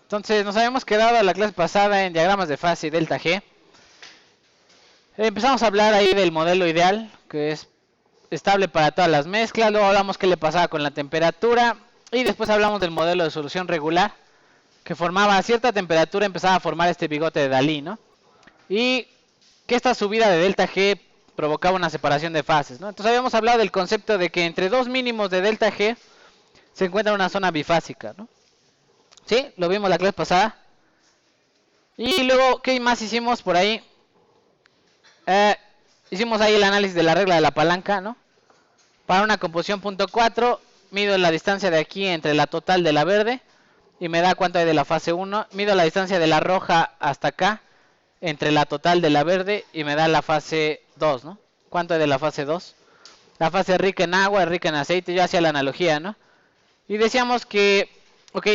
Entonces nos habíamos quedado la clase pasada en diagramas de fase y delta G. Empezamos a hablar ahí del modelo ideal, que es estable para todas las mezclas. Luego hablamos qué le pasaba con la temperatura. Y después hablamos del modelo de solución regular, que formaba a cierta temperatura, empezaba a formar este bigote de Dalí, ¿no? Y que esta subida de delta G provocaba una separación de fases, ¿no? Entonces habíamos hablado del concepto de que entre dos mínimos de delta G se encuentra una zona bifásica, ¿no? ¿Sí? Lo vimos la clase pasada. Y luego, ¿qué más hicimos por ahí? Hicimos ahí el análisis de la regla de la palanca, ¿no? Para una composición .4, mido la distancia de aquí entre la total de la verde y me da cuánto hay de la fase 1. Mido la distancia de la roja hasta acá entre la total de la verde y me da la fase 2, ¿no? ¿Cuánto hay de la fase 2? La fase rica en agua, rica en aceite. Yo hacía la analogía, ¿no? Y decíamos que, ok,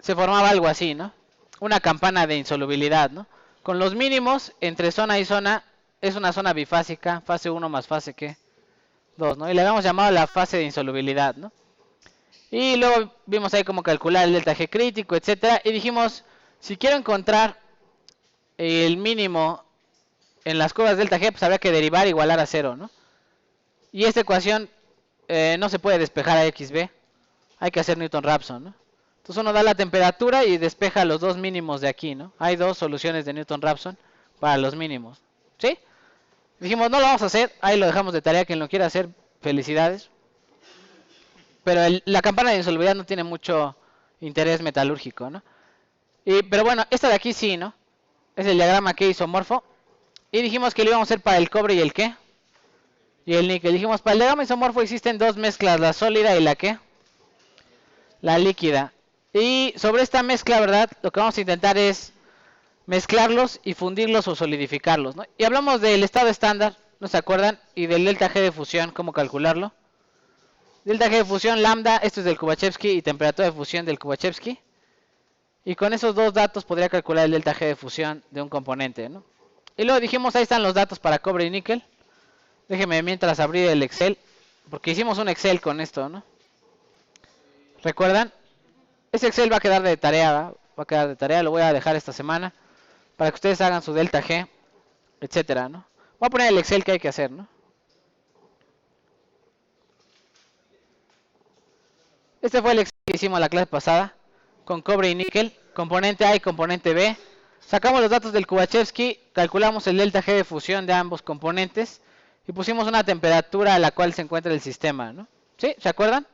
se formaba algo así, ¿no? Una campana de insolubilidad, ¿no? Con los mínimos entre zona y zona es una zona bifásica, fase 1 más fase ¿qué? 2, ¿no? Y le habíamos llamado la fase de insolubilidad, ¿no? Y luego vimos ahí cómo calcular el delta G crítico, etcétera. Y dijimos, si quiero encontrar el mínimo en las curvas delta G, pues habría que derivar igualar a 0, ¿no? Y esta ecuación no se puede despejar a XB. Hay que hacer Newton-Raphson, ¿no? Entonces uno da la temperatura y despeja los dos mínimos de aquí, ¿no? Hay dos soluciones de Newton-Raphson para los mínimos, ¿sí? Dijimos, no lo vamos a hacer, ahí lo dejamos de tarea, quien lo quiera hacer, felicidades. Pero la campana de insolubilidad no tiene mucho interés metalúrgico, ¿no? Pero bueno, esta de aquí sí, ¿no? Es el diagrama K isomorfo. Y dijimos que lo íbamos a hacer para el cobre y el ¿qué? Y el níquel. Dijimos, para el diagrama isomorfo existen dos mezclas, la sólida y la ¿qué? La líquida. Y sobre esta mezcla, ¿verdad? Lo que vamos a intentar es mezclarlos y fundirlos o solidificarlos, ¿no? Y hablamos del estado estándar, ¿no se acuerdan? Y del delta G de fusión, ¿cómo calcularlo? Delta G de fusión, lambda, esto es del Kubachevsky, y temperatura de fusión del Kubachevsky. Y con esos dos datos podría calcular el delta G de fusión de un componente, ¿no? Y luego dijimos, ahí están los datos para cobre y níquel. Déjenme mientras abrir el Excel, porque hicimos un Excel con esto, ¿no? ¿Recuerdan? Ese Excel va a quedar de tarea, ¿va? Va a quedar de tarea, lo voy a dejar esta semana para que ustedes hagan su delta G, etcétera, ¿no? Voy a poner el Excel que hay que hacer, ¿no? Este fue el Excel que hicimos la clase pasada con cobre y níquel, componente A y componente B. Sacamos los datos del Kubachevsky, calculamos el delta G de fusión de ambos componentes y pusimos una temperatura a la cual se encuentra el sistema, ¿no? ¿Sí? ¿Se acuerdan?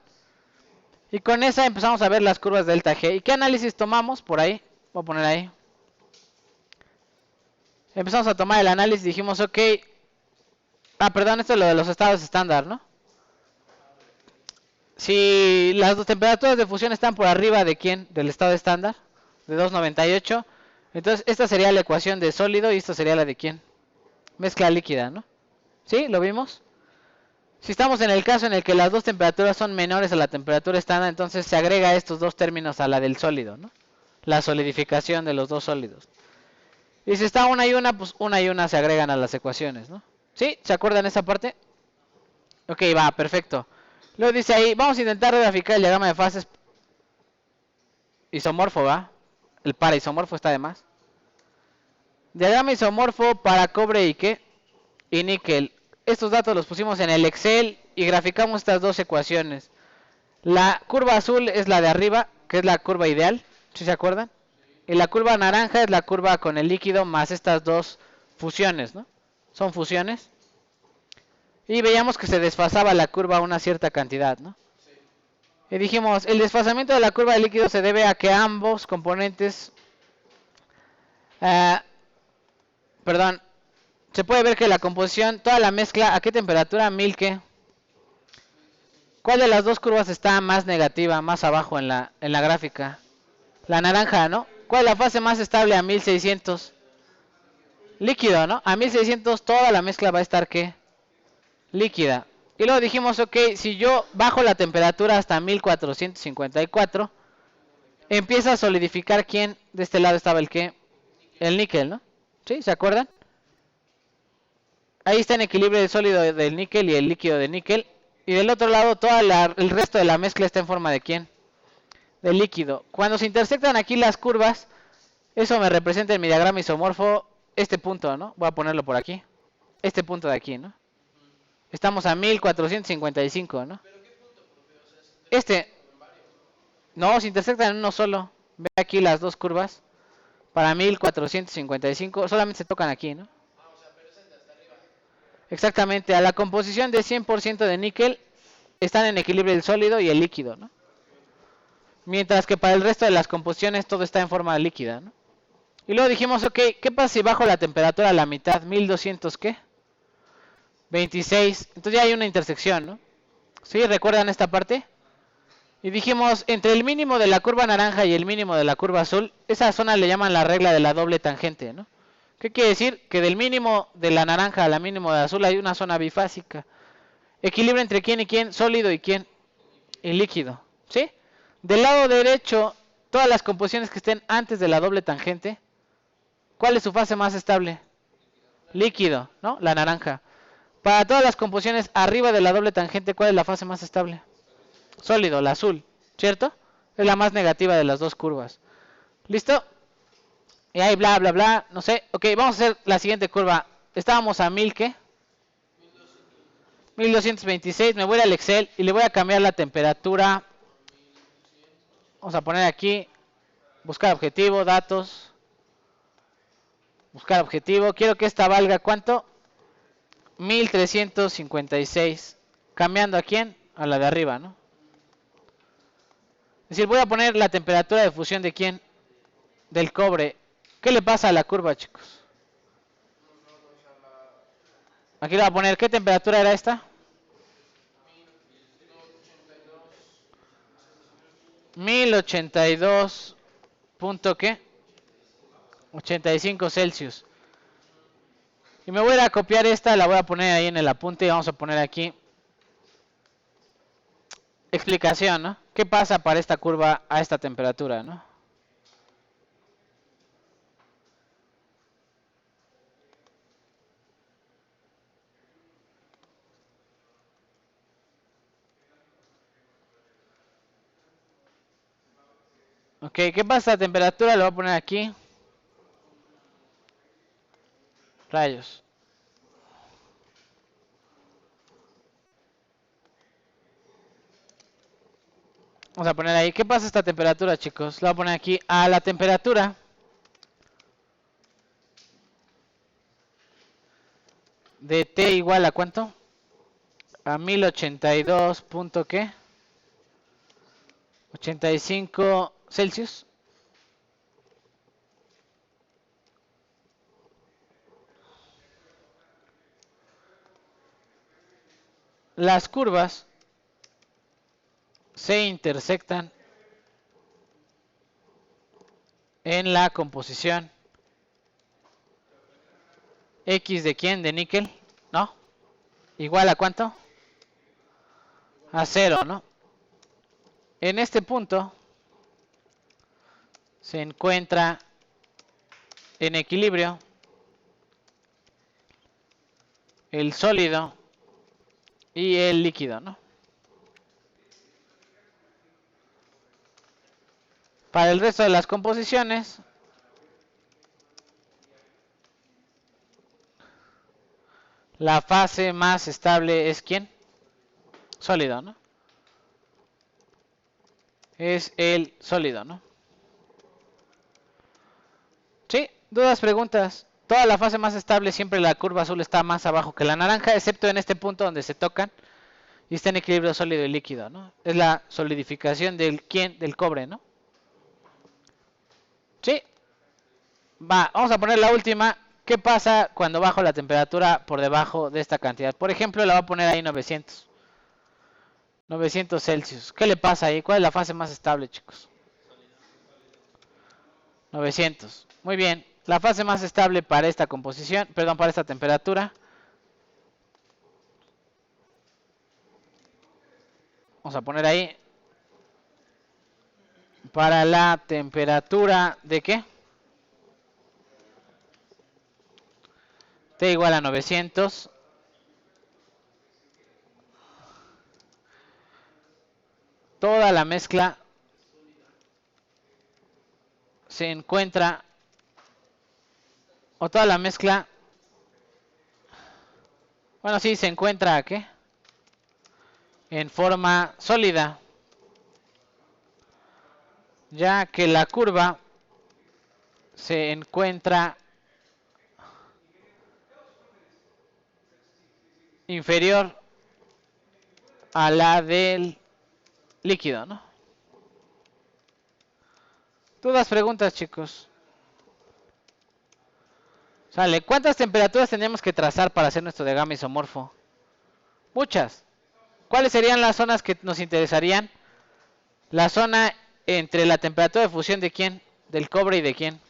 Y con esa empezamos a ver las curvas de delta G. ¿Y qué análisis tomamos por ahí? Voy a poner ahí. Empezamos a tomar el análisis y dijimos, ok. Perdón, esto es lo de los estados estándar, ¿no? Si las dos temperaturas de fusión están por arriba de ¿quién? Del estado estándar, de 298. Entonces esta sería la ecuación de sólido y esta sería la de ¿quién? Mezcla líquida, ¿no? ¿Sí? ¿Lo vimos? Si estamos en el caso en el que las dos temperaturas son menores a la temperatura estándar, entonces se agrega estos dos términos a la del sólido, ¿no? La solidificación de los dos sólidos. Y si está una y una, pues una y una se agregan a las ecuaciones, ¿no? ¿Sí? ¿Se acuerdan esa parte? Ok, va, perfecto. Luego dice ahí, vamos a intentar graficar el diagrama de fases isomorfo, ¿va? El para isomorfo está de más. Diagrama isomorfo para cobre y ¿qué? Y níquel. Estos datos los pusimos en el Excel y graficamos estas dos ecuaciones. La curva azul es la de arriba, que es la curva ideal, ¿sí se acuerdan? Y la curva naranja es la curva con el líquido más estas dos fusiones, ¿no? Son fusiones. Y veíamos que se desfasaba la curva a una cierta cantidad, ¿no? Y dijimos, el desfasamiento de la curva de líquido se debe a que ambos componentes... se puede ver que la composición, toda la mezcla, ¿a qué temperatura? 1000, ¿qué? ¿Cuál de las dos curvas está más negativa, más abajo en la gráfica? La naranja, ¿no? ¿Cuál es la fase más estable a 1600? Líquido, ¿no? A 1600 toda la mezcla va a estar, ¿qué? Líquida. Y luego dijimos, ok, si yo bajo la temperatura hasta 1454, empieza a solidificar ¿quién? De este lado estaba el ¿qué? El níquel, ¿no? ¿Sí? ¿Se acuerdan? Ahí está en equilibrio el sólido del níquel y el líquido de níquel. Y del otro lado, el resto de la mezcla está en forma de ¿quién? del líquido. Cuando se intersectan aquí las curvas, eso me representa en mi diagrama isomorfo este punto, ¿no? Voy a ponerlo por aquí. Este punto de aquí, ¿no? Estamos a 1455, ¿no? Este, no, se intersectan en uno solo. Ve aquí las dos curvas. Para 1455, solamente se tocan aquí, ¿no? Exactamente, a la composición de 100% de níquel están en equilibrio el sólido y el líquido, ¿no? Mientras que para el resto de las composiciones todo está en forma líquida, ¿no? Y luego dijimos, ok, ¿qué pasa si bajo la temperatura a la mitad? 1200, ¿qué? 26. Entonces ya hay una intersección, ¿no? ¿Sí? ¿Recuerdan esta parte? Y dijimos, entre el mínimo de la curva naranja y el mínimo de la curva azul, esa zona le llaman la regla de la doble tangente, ¿no? ¿Qué quiere decir? Que del mínimo de la naranja a la mínimo de azul hay una zona bifásica. Equilibrio entre quién y quién, sólido y quién, y líquido, ¿sí? Del lado derecho, todas las composiciones que estén antes de la doble tangente, ¿cuál es su fase más estable? Líquido, ¿no? La naranja. Para todas las composiciones arriba de la doble tangente, ¿cuál es la fase más estable? Sólido, la azul, ¿cierto? Es la más negativa de las dos curvas. ¿Listo? Y ahí bla, bla, bla, no sé. Ok, vamos a hacer la siguiente curva. Estábamos a 1000, ¿qué? 1226. Me voy al Excel y le voy a cambiar la temperatura. Vamos a poner aquí, buscar objetivo, datos. Buscar objetivo. Quiero que esta valga, ¿cuánto? 1356. Cambiando a quién? A la de arriba, ¿no? Es decir, voy a poner la temperatura de fusión de quién? Del cobre. ¿Qué le pasa a la curva, chicos? Aquí le voy a poner, ¿qué temperatura era esta? 1082. Punto ¿qué? 85 Celsius. Y me voy a ir a copiar esta, la voy a poner ahí en el apunte y vamos a poner aquí explicación, ¿no? ¿Qué pasa para esta curva a esta temperatura, ¿no? Ok, ¿qué pasa a esta temperatura? Lo voy a poner aquí. Rayos. Vamos a poner ahí. ¿Qué pasa a esta temperatura, chicos? Lo voy a poner aquí. A la temperatura de T igual a ¿cuánto? A 1082. Punto ¿qué? 85 Celsius. Las curvas se intersectan en la composición X de quién, de níquel, ¿no? Igual a ¿cuánto? A 0, ¿no? En este punto se encuentra en equilibrio el sólido y el líquido, ¿no? Para el resto de las composiciones, la fase más estable es ¿quién? Sólido, ¿no? Es el sólido, ¿no? ¿Sí? ¿Dudas, preguntas? Toda la fase más estable, siempre la curva azul está más abajo que la naranja, excepto en este punto donde se tocan y está en equilibrio sólido y líquido, ¿no? Es la solidificación del ¿quién? Del cobre, ¿no? ¿Sí? Va, vamos a poner la última. ¿Qué pasa cuando bajo la temperatura por debajo de esta cantidad? Por ejemplo, la voy a poner ahí 900. 900 Celsius. ¿Qué le pasa ahí? ¿Cuál es la fase más estable, chicos? 900. Muy bien. La fase más estable para esta composición, perdón, para esta temperatura. Vamos a poner ahí. Para la temperatura de ¿qué? T igual a 900. Toda la mezcla se encuentra, o toda la mezcla, bueno, sí, se encuentra, ¿qué? En forma sólida, ya que la curva se encuentra inferior a la del líquido, ¿no? ¿Dudas, preguntas, chicos? Sale, ¿cuántas temperaturas tenemos que trazar para hacer nuestro diagrama isomorfo? Muchas. ¿Cuáles serían las zonas que nos interesarían? La zona entre la temperatura de fusión de quién, del cobre y de quién,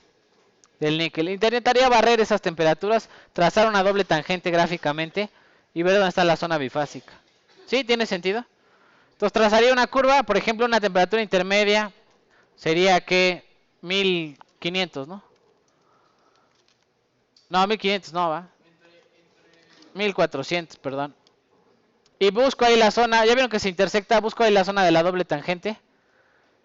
del níquel. Intentaría barrer esas temperaturas, trazar una doble tangente gráficamente y ver dónde está la zona bifásica. ¿Sí? ¿Tiene sentido? Entonces trazaría una curva, por ejemplo, una temperatura intermedia sería que 1500, ¿no? No, 1500 no, va. 1400, perdón. Y busco ahí la zona, ya vieron que se intersecta, busco ahí la zona de la doble tangente,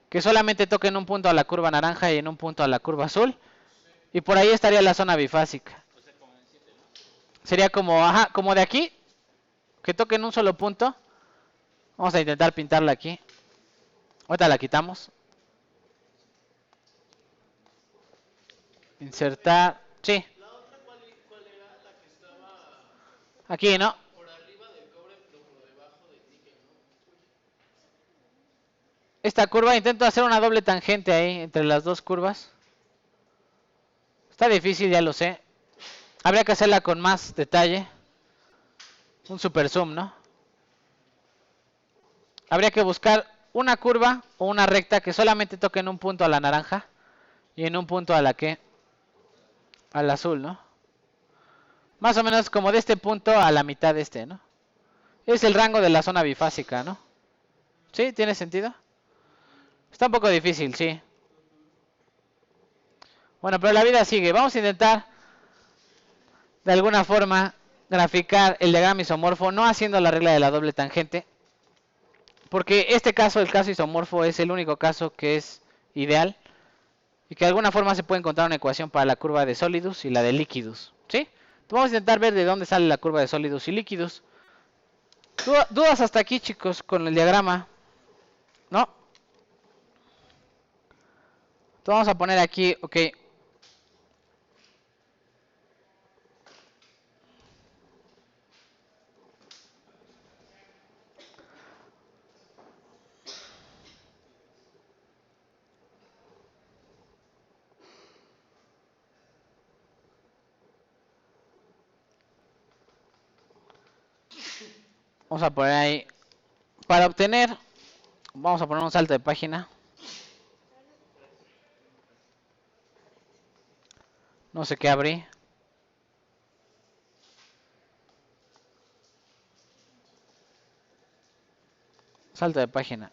que solamente toque en un punto a la curva naranja y en un punto a la curva azul. Y por ahí estaría la zona bifásica. Sería como, ajá, como de aquí, que toque en un solo punto. Vamos a intentar pintarla aquí. Ahorita la quitamos. Insertar, sí. Aquí, ¿no? Esta curva, intento hacer una doble tangente ahí entre las dos curvas. Está difícil, ya lo sé. Habría que hacerla con más detalle. Un super zoom, ¿no? Habría que buscar una curva o una recta que solamente toque en un punto a la naranja y en un punto a la que, al azul, ¿no? Más o menos como de este punto a la mitad de este, ¿no? Es el rango de la zona bifásica, ¿no? ¿Sí? ¿Tiene sentido? Está un poco difícil, sí. Bueno, pero la vida sigue. Vamos a intentar de alguna forma graficar el diagrama isomorfo, no haciendo la regla de la doble tangente, porque este caso, el caso isomorfo, es el único caso que es ideal y que de alguna forma se puede encontrar una ecuación para la curva de sólidos y la de líquidos, ¿sí? Entonces vamos a intentar ver de dónde sale la curva de sólidos y líquidos. ¿Dudas hasta aquí, chicos, con el diagrama? ¿No? Entonces vamos a poner aquí, ok. Vamos a poner ahí, para obtener, vamos a poner un salto de página. No sé qué abrí. Salto de página.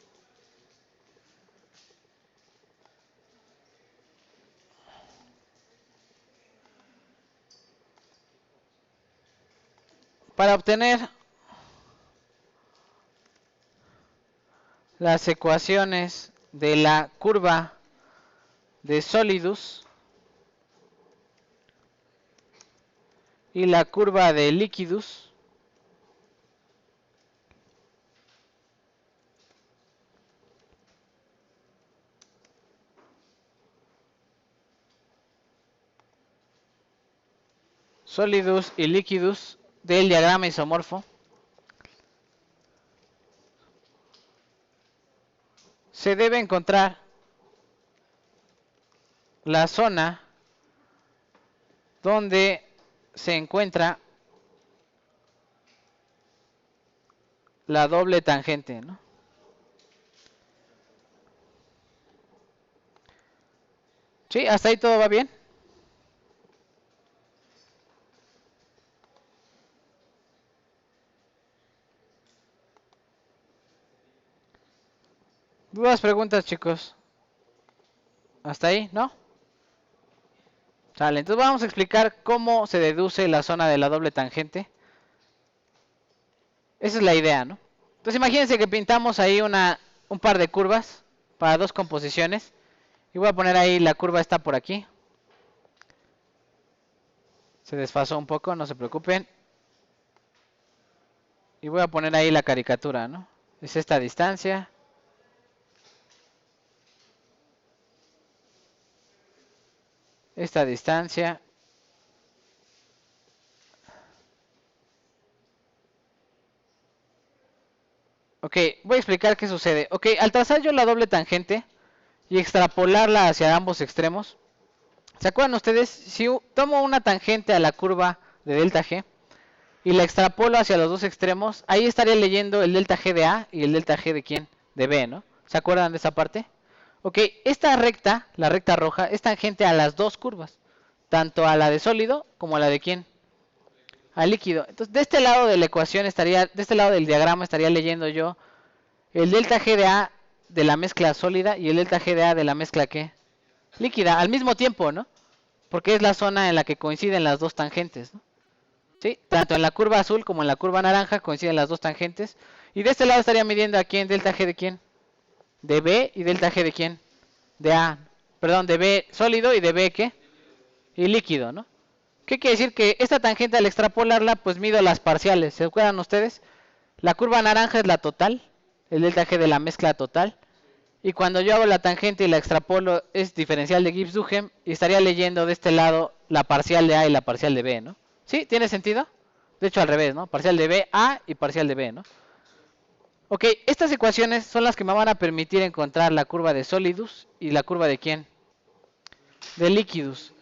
Para obtener las ecuaciones de la curva de sólidos y la curva de líquidos, sólidos y líquidos del diagrama isomorfo, se debe encontrar la zona donde se encuentra la doble tangente, ¿no? ¿Sí? ¿Hasta ahí todo va bien? ¿Dudas, preguntas, chicos? ¿Hasta ahí? ¿No? Sale, entonces vamos a explicar cómo se deduce la zona de la doble tangente. Esa es la idea, ¿no? Entonces imagínense que pintamos ahí un par de curvas para dos composiciones Y voy a poner ahí, la curva está por aquí. Se desfasó un poco, no se preocupen. Y voy a poner ahí la caricatura, ¿no? Es esta distancia. Esta distancia. Ok, voy a explicar qué sucede. Ok, al trazar yo la doble tangente y extrapolarla hacia ambos extremos, ¿se acuerdan ustedes? Si tomo una tangente a la curva de delta G y la extrapolo hacia los dos extremos, ahí estaría leyendo el delta G de A y el delta G de ¿quién? De B, ¿no? ¿Se acuerdan de esa parte? Ok, esta recta, la recta roja, es tangente a las dos curvas, tanto a la de sólido como a la de ¿quién? Al líquido. Entonces, de este lado de la ecuación estaría, de este lado del diagrama estaría leyendo yo el delta G de A de la mezcla sólida y el delta G de A de la mezcla ¿qué? Líquida, al mismo tiempo, ¿no? Porque es la zona en la que coinciden las dos tangentes, ¿no? ¿Sí? Tanto en la curva azul como en la curva naranja coinciden las dos tangentes. Y de este lado estaría midiendo a quién, delta G de quién? De B y delta G de quién? De A. Perdón, de B sólido y de B ¿qué? Y líquido, ¿no? ¿Qué quiere decir? Que esta tangente al extrapolarla, pues mido las parciales. ¿Se acuerdan ustedes? La curva naranja es la total, el delta G de la mezcla total. Y cuando yo hago la tangente y la extrapolo es diferencial de Gibbs-Duhem y estaría leyendo de este lado la parcial de A y la parcial de B, ¿no? ¿Sí? ¿Tiene sentido? De hecho al revés, ¿no? Parcial de B, A y parcial de B, ¿no? Ok, estas ecuaciones son las que me van a permitir encontrar la curva de Solidus y la curva de ¿quién? De Liquidus.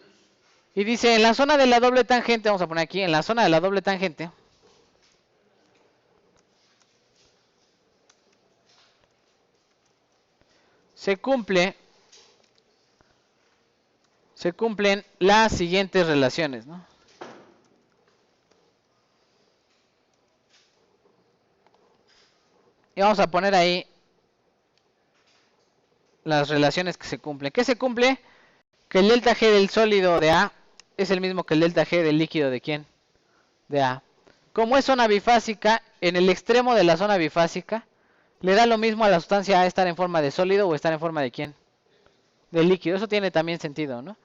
Y dice, en la zona de la doble tangente, vamos a poner aquí, en la zona de la doble tangente, se cumplen las siguientes relaciones, ¿no? Y vamos a poner ahí las relaciones que se cumplen. ¿Qué se cumple? Que el delta G del sólido de A es el mismo que el delta G del líquido de ¿quién? De A. Como es zona bifásica, en el extremo de la zona bifásica, le da lo mismo a la sustancia A estar en forma de sólido o estar en forma de ¿quién? De líquido. Eso tiene también sentido, ¿no?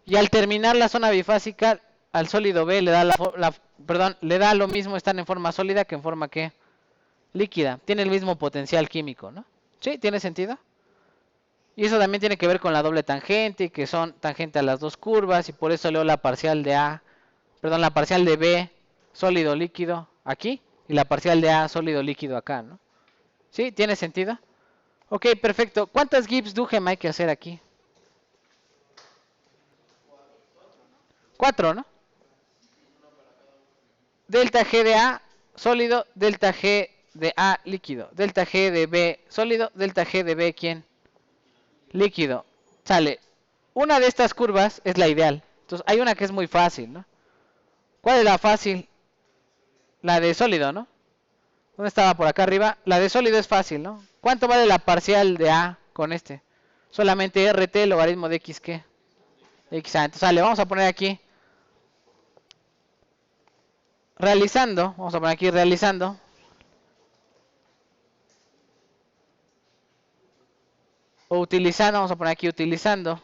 Y al terminar la zona bifásica, al sólido B le da le da lo mismo estar en forma sólida que en forma ¿qué? Líquida. Tiene el mismo potencial químico, ¿no? ¿Sí? ¿Tiene sentido? Y eso también tiene que ver con la doble tangente, que son tangente a las dos curvas, y por eso leo la parcial de A, perdón, la parcial de B, sólido líquido, aquí, y la parcial de A, sólido líquido acá, ¿no? ¿Sí? ¿Tiene sentido? Ok, perfecto. ¿Cuántas Gibbs-Duhem hay que hacer aquí? 4, ¿no? Delta G de A, sólido, delta G de A, líquido, delta G de B, sólido, delta G de B, ¿quién? Líquido. Sale. Una de estas curvas es la ideal. Entonces, hay una que es muy fácil, ¿no? ¿Cuál es la fácil? La de sólido, ¿no? ¿Dónde estaba? Por acá arriba. La de sólido es fácil, ¿no? ¿Cuánto vale la parcial de A con este? Solamente RT, logaritmo de X, ¿qué? X A. Entonces, sale, vamos a poner aquí. Realizando, vamos a poner aquí realizando. O utilizando, vamos a poner aquí utilizando.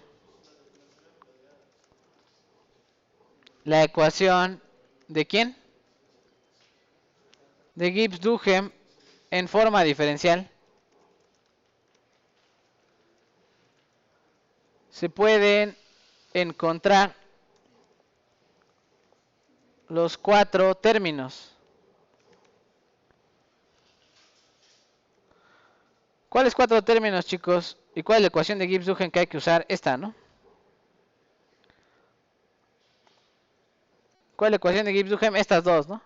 La ecuación de ¿quién? De Gibbs-Duhem en forma diferencial. Se pueden encontrar los cuatro términos. ¿Cuáles cuatro términos, chicos? ¿Y cuál es la ecuación de Gibbs-Duhem que hay que usar? Esta, ¿no? ¿Cuál es la ecuación de Gibbs-Duhem? Estas dos, ¿no?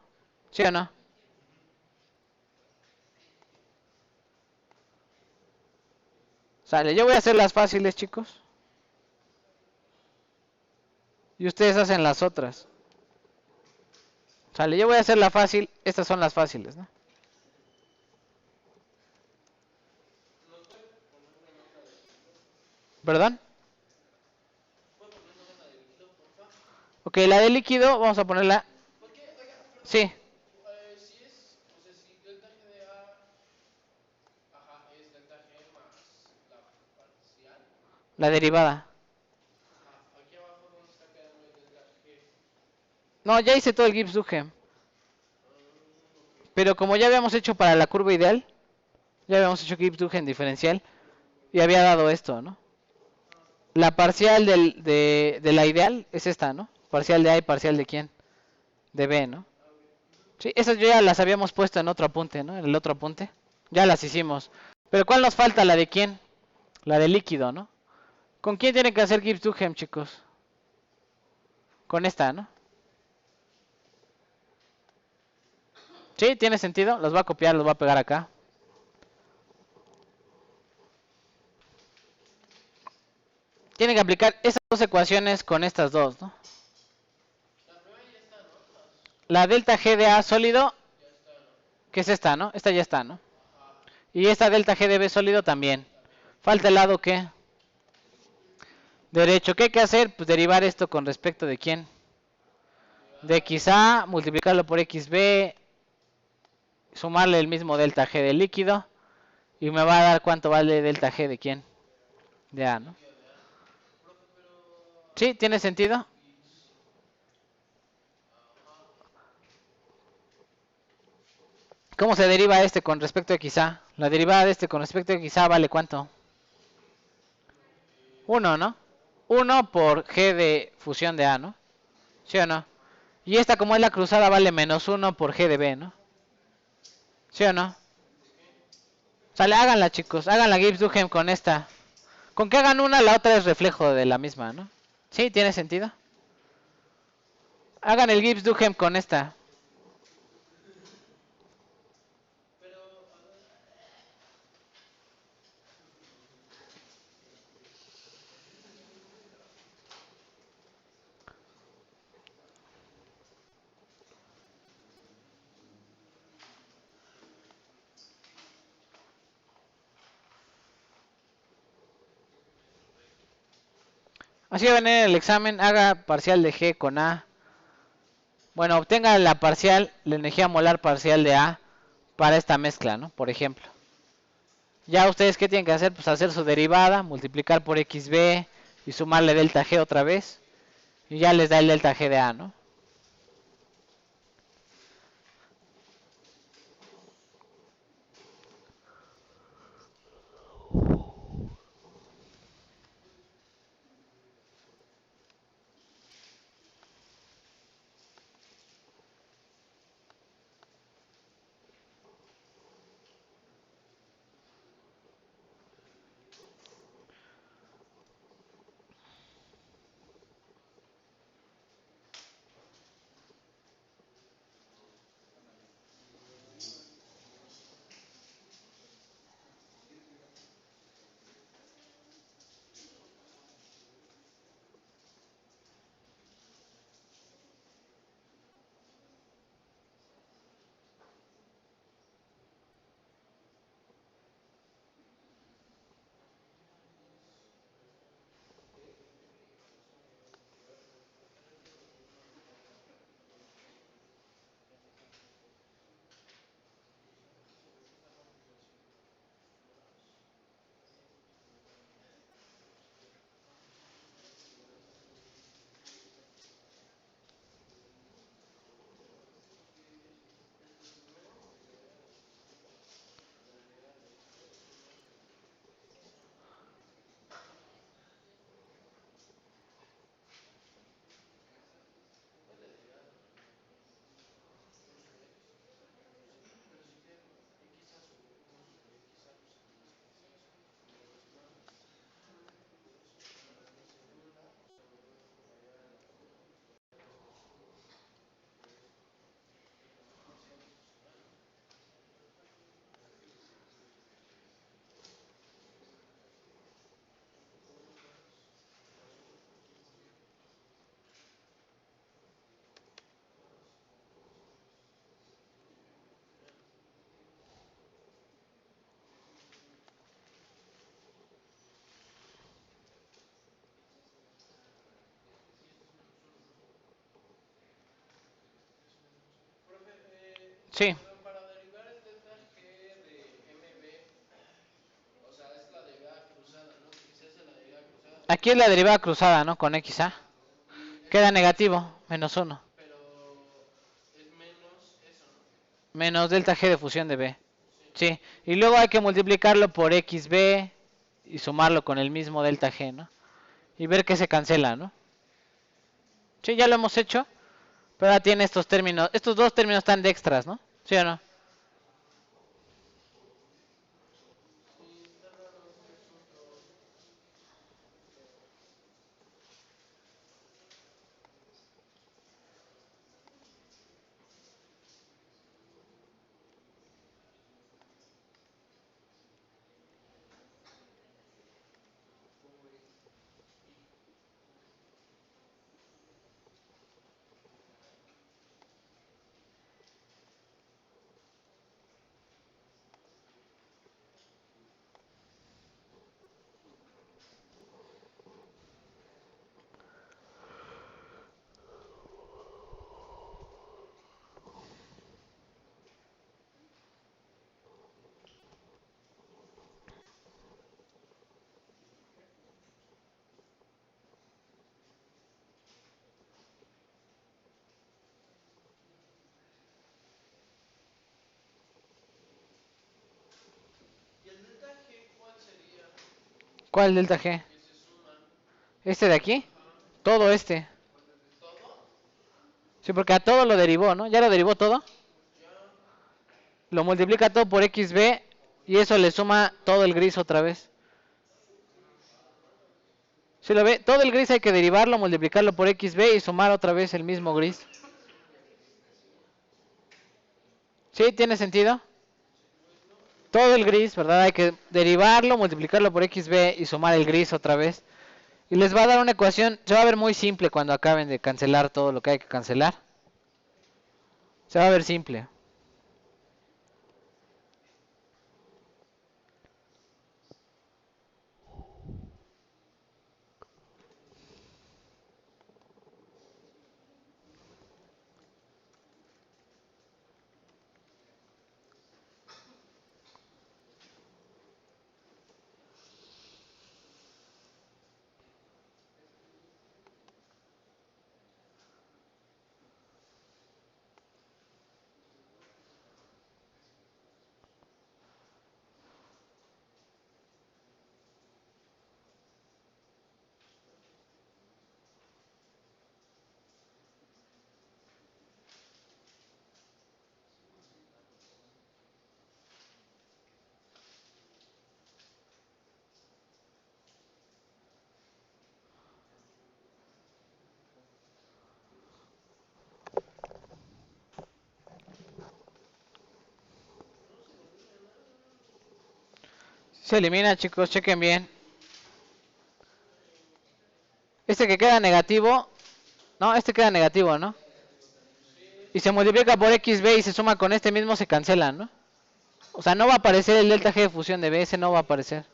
¿Sí o no? Sale, yo voy a hacer las fáciles, chicos. Y ustedes hacen las otras. Sale, yo voy a hacer la fácil. Estas son las fáciles, ¿no? ¿Perdón? Ok, la de líquido, vamos a ponerla. Sí. La derivada. No, ya hice todo el Gibbs-Duhem. Pero como ya habíamos hecho para la curva ideal, ya habíamos hecho Gibbs-Duhem diferencial y había dado esto, ¿no? La parcial de la ideal es esta, ¿no? Parcial de A y parcial de quién? De B, ¿no? Sí, esas yo ya las habíamos puesto en otro apunte, ¿no? En el otro apunte. Ya las hicimos. Pero ¿cuál nos falta? La de quién? La de líquido, ¿no? ¿Con quién tienen que hacer Gibbs-Duhem, chicos? Con esta, ¿no? Sí, tiene sentido. Los voy a copiar, los voy a pegar acá. Tienen que aplicar esas dos ecuaciones con estas dos, ¿no? La delta G de A sólido, que es esta, ¿no? Esta ya está, ¿no? Y esta delta G de B sólido también. Falta el lado ¿qué? Derecho. ¿Qué hay que hacer? Pues derivar esto con respecto de quién. De XA, multiplicarlo por XB, sumarle el mismo delta G del líquido. Y me va a dar cuánto vale delta G de quién. De A, ¿no? ¿Sí? ¿Tiene sentido? ¿Cómo se deriva este con respecto a XA? La derivada de este con respecto a XA vale cuánto. 1, ¿no? 1 por G de fusión de A, ¿no? ¿Sí o no? Y esta como es la cruzada vale menos 1 por G de B, ¿no? ¿Sí o no? Sale, háganla chicos, hagan la Gibbs-Duhem con esta. Con que hagan una, la otra es reflejo de la misma, ¿no? ¿Sí? ¿Tiene sentido? Hagan el Gibbs-Duhem con esta. Así va a venir el examen, haga parcial de G con A. Bueno, obtenga la parcial, la energía molar parcial de A para esta mezcla, ¿no? Por ejemplo. Ya ustedes, ¿qué tienen que hacer? Pues hacer su derivada, multiplicar por XB y sumarle delta G otra vez. Y ya les da el delta G de A, ¿no? Sí. Aquí es la derivada cruzada, ¿no? Con XA. Queda negativo, menos 1. Menos delta G de fusión de B. Sí. Y luego hay que multiplicarlo por XB y sumarlo con el mismo delta G, ¿no? Y ver que se cancela, ¿no? Sí, ya lo hemos hecho. Pero ahora tiene estos términos. Estos dos términos están de extras, ¿no? ¿Sí o no? ¿Cuál delta G? ¿Este de aquí? Todo este. Sí, porque a todo lo derivó, ¿no? ¿Ya lo derivó todo? Lo multiplica todo por XB y eso le suma todo el gris otra vez. ¿Sí lo ve? Todo el gris hay que derivarlo, multiplicarlo por XB y sumar otra vez el mismo gris. ¿Sí? ¿Tiene sentido? Todo el gris, ¿verdad? Hay que derivarlo, multiplicarlo por XB y sumar el gris otra vez. Y les va a dar una ecuación, se va a ver muy simple cuando acaben de cancelar todo lo que hay que cancelar. Se va a ver simple. Se elimina, chicos, chequen bien. Este que queda negativo, no, este queda negativo, ¿no? Y se multiplica por XB y se suma con este mismo, se cancela, ¿no? O sea, no va a aparecer el delta G de fusión de B, ese no va a aparecer.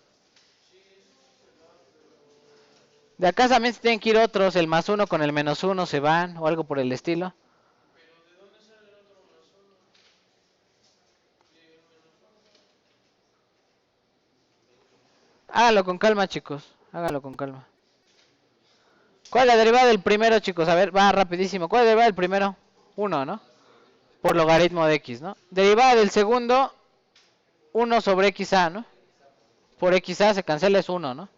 De acá también se tienen que ir otros, el más 1 con el menos 1 se van, o algo por el estilo. Háganlo con calma, chicos, háganlo con calma. ¿Cuál es la derivada del primero, chicos? A ver, va rapidísimo. ¿Cuál es la derivada del primero? 1, ¿no? Por logaritmo de X, ¿no? Derivada del segundo, 1 sobre XA, ¿no? Por XA se cancela, es 1, ¿no?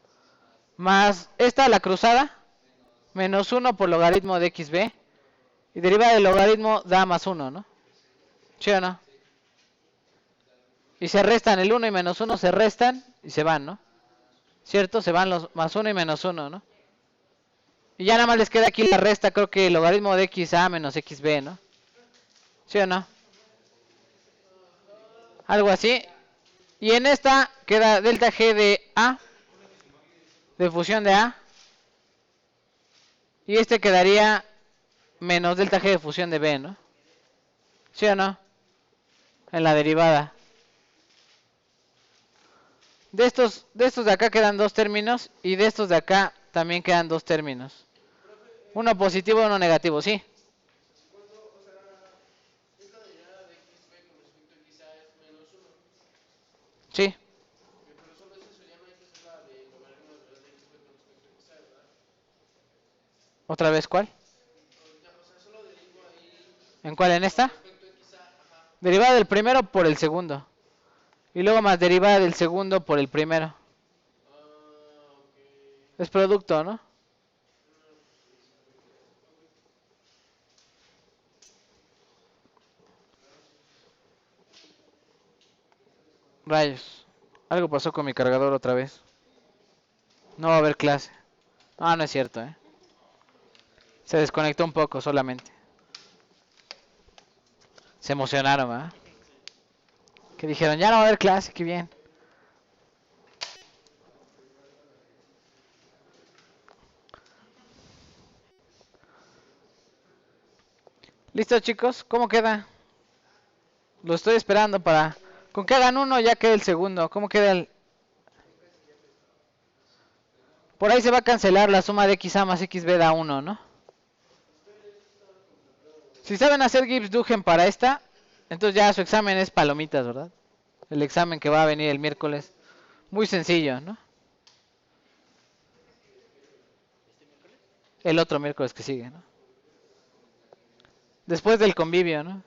Más esta, la cruzada, menos 1 por logaritmo de XB. Y derivada del logaritmo da más 1, ¿no? ¿Sí o no? Y se restan, el 1 y menos 1 se restan y se van, ¿no? ¿Cierto? Se van los más 1 y menos 1, ¿no? Y ya nada más les queda aquí la resta, creo que el logaritmo de XA menos XB, ¿no? ¿Sí o no? Algo así. Y en esta queda delta G de A, de fusión de A. Y este quedaría menos delta G de fusión de B, ¿no? ¿Sí o no? En la derivada. De estos de acá quedan dos términos y de estos de acá también quedan dos términos. Uno positivo y uno negativo, ¿sí? Sí. ¿Otra vez cuál? ¿En cuál? ¿En esta? Derivada del primero por el segundo. Y luego más derivada del segundo por el primero. Es producto, ¿no? Rayos. Algo pasó con mi cargador otra vez. No va a haber clase. Ah, no es cierto, ¿eh? Se desconectó un poco solamente. Se emocionaron, ¿verdad? Que dijeron, ya no va a haber clase, qué bien. ¿Listo, chicos? ¿Cómo queda? Lo estoy esperando para... Con que hagan uno ya queda el segundo. ¿Cómo queda el...? Por ahí se va a cancelar la suma de XA más XB da 1, ¿no? Si saben hacer Gibbs-Duhem para esta, entonces ya su examen es palomitas, ¿verdad? El examen que va a venir el miércoles. Muy sencillo, ¿no? El otro miércoles que sigue, ¿no? Después del convivio, ¿no?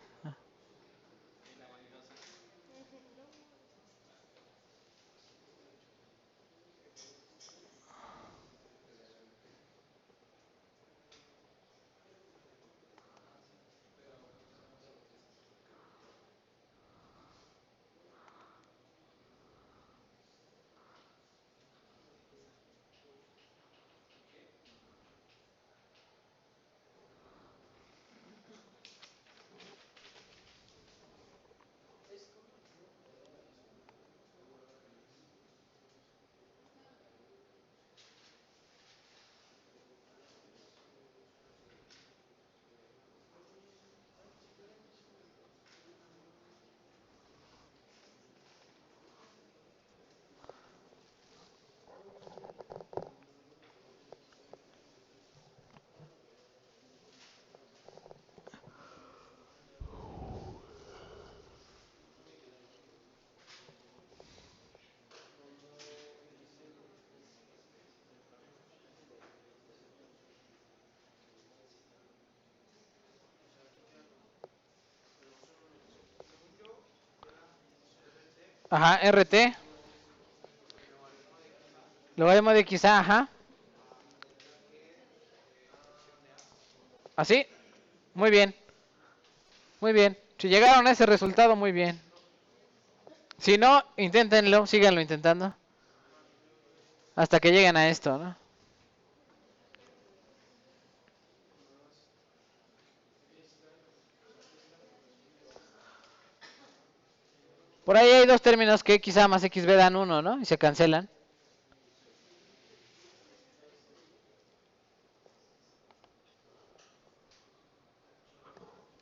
Ajá, RT. Logaritmo de XA, ajá. ¿Así? Muy bien. Muy bien. Si llegaron a ese resultado, muy bien. Si no, inténtenlo, síganlo intentando. Hasta que lleguen a esto, ¿no? Por ahí hay dos términos que XA más XB dan 1, ¿no? Y se cancelan.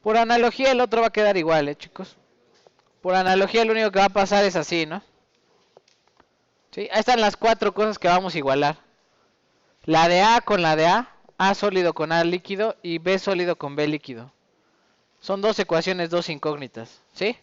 Por analogía el otro va a quedar igual, chicos. Por analogía lo único que va a pasar es así, ¿no? Sí, ahí están las cuatro cosas que vamos a igualar. La de A con la de A sólido con A líquido y B sólido con B líquido. Son dos ecuaciones, dos incógnitas, ¿sí?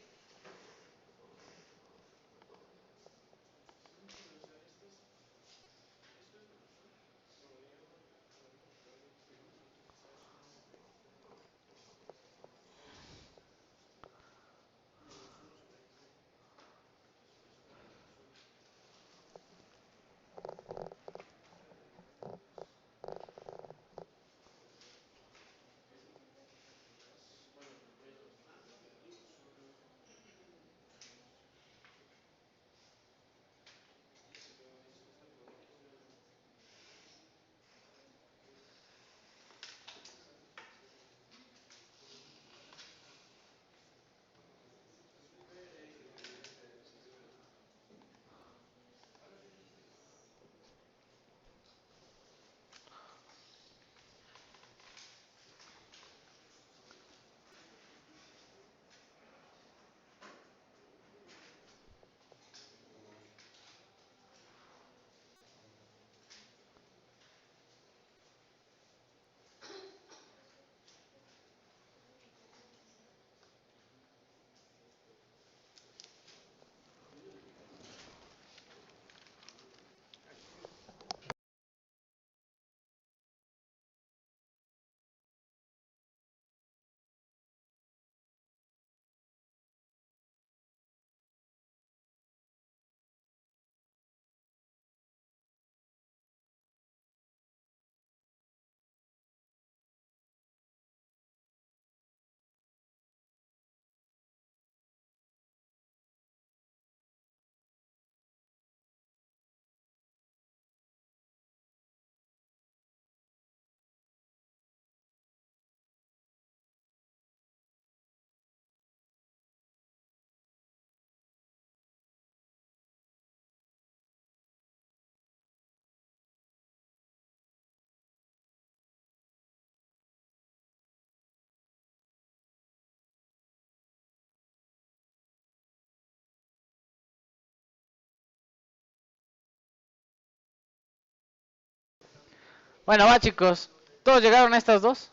Bueno, va chicos. ¿Todos llegaron a estas dos?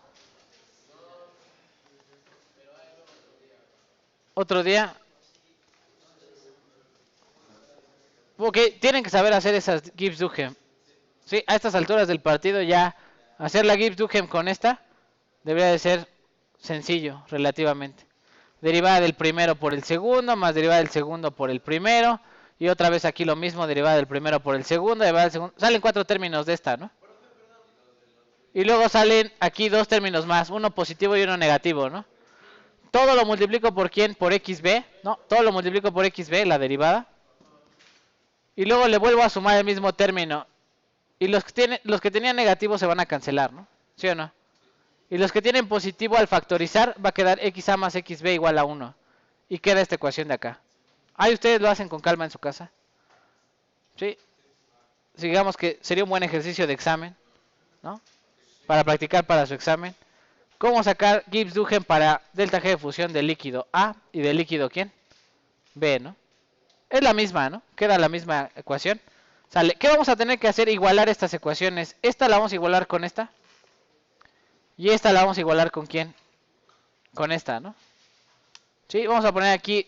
Otro día. Ok, tienen que saber hacer esas Gibbs-Duhem. Sí, a estas alturas del partido ya hacer la Gibbs-Duhem con esta debería de ser sencillo, relativamente. Derivada del primero por el segundo, más derivada del segundo por el primero. Y otra vez aquí lo mismo, derivada del primero por el segundo, derivada del segundo. Salen 4 términos de esta, ¿no? Y luego salen aquí 2 términos más, uno positivo y uno negativo, ¿no? Todo lo multiplico por ¿quién? Por xb, ¿no? Todo lo multiplico por xb, la derivada. Y luego le vuelvo a sumar el mismo término. Y los que tenían negativo se van a cancelar, ¿no? ¿Sí o no? Y los que tienen positivo al factorizar va a quedar xa más xb igual a 1. Y queda esta ecuación de acá. Ahí ustedes lo hacen con calma en su casa. ¿Sí? Digamos que sería un buen ejercicio de examen, ¿no? Para practicar para su examen. ¿Cómo sacar Gibbs-Duhem para delta G de fusión del líquido A y del líquido ¿quién? B, ¿no? Es la misma, ¿no? Queda la misma ecuación. Sale. ¿Qué vamos a tener que hacer? Igualar estas ecuaciones. Esta la vamos a igualar con esta. Y esta la vamos a igualar con ¿quién? Con esta, ¿no? Sí, vamos a poner aquí.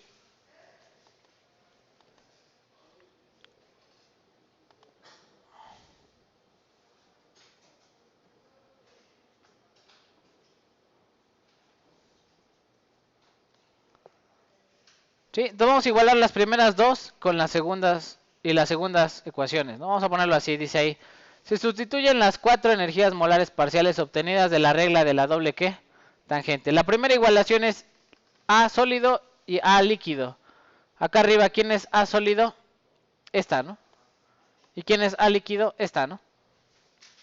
Sí, entonces vamos a igualar las primeras dos con las segundas y las segundas ecuaciones, ¿no? Vamos a ponerlo así, dice ahí. Se sustituyen las 4 energías molares parciales obtenidas de la regla de la doble ¿qué? Tangente. La primera igualación es A sólido y A líquido. Acá arriba, ¿quién es A sólido? Esta, ¿no? ¿Y quién es A líquido? Esta, ¿no?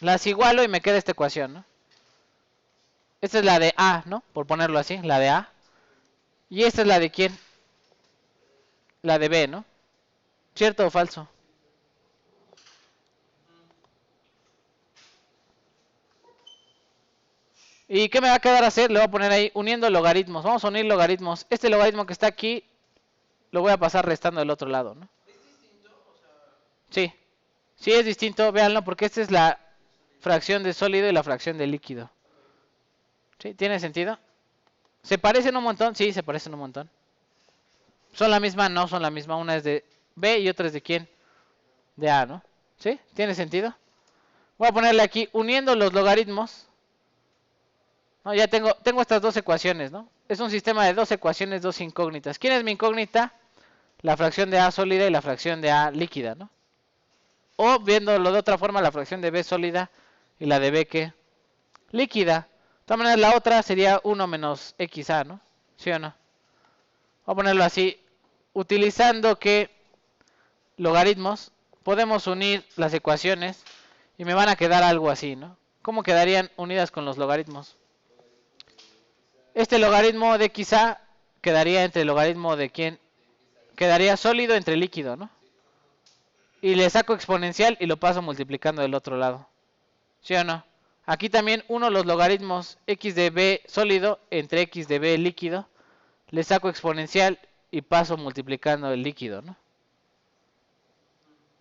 Las igualo y me queda esta ecuación, ¿no? Esta es la de A, ¿no? Por ponerlo así, la de A. Y esta es la de ¿quién? La de B, ¿no? ¿Cierto o falso? ¿Y qué me va a quedar hacer? Le voy a poner ahí uniendo logaritmos. Vamos a unir logaritmos. Este logaritmo que está aquí lo voy a pasar restando del otro lado, ¿no? ¿Es distinto? O sea... Sí. Sí es distinto, véanlo, porque esta es la fracción de sólido y la fracción de líquido. ¿Sí? ¿Tiene sentido? ¿Se parecen un montón? Sí, se parecen un montón. ¿Son la misma? No son la misma. Una es de B y otra es de ¿quién? De A, ¿no? ¿Sí? ¿Tiene sentido? Voy a ponerle aquí uniendo los logaritmos. No, ya tengo estas dos ecuaciones, ¿no? Es un sistema de dos ecuaciones, dos incógnitas. ¿Quién es mi incógnita? La fracción de A sólida y la fracción de A líquida, ¿no? O viéndolo de otra forma, la fracción de B sólida y la de B ¿qué? Líquida. De todas maneras, la otra sería 1 menos XA, ¿no? ¿Sí o no? Voy a ponerlo así. Utilizando que logaritmos, podemos unir las ecuaciones y me van a quedar algo así, ¿no? ¿Cómo quedarían unidas con los logaritmos? Este logaritmo de XA quedaría entre el logaritmo de ¿quién? Quedaría sólido entre líquido, ¿no? Y le saco exponencial y lo paso multiplicando del otro lado. ¿Sí o no? Aquí también uno los logaritmos x de b sólido entre x de b líquido. Le saco exponencial y paso multiplicando el líquido, ¿no?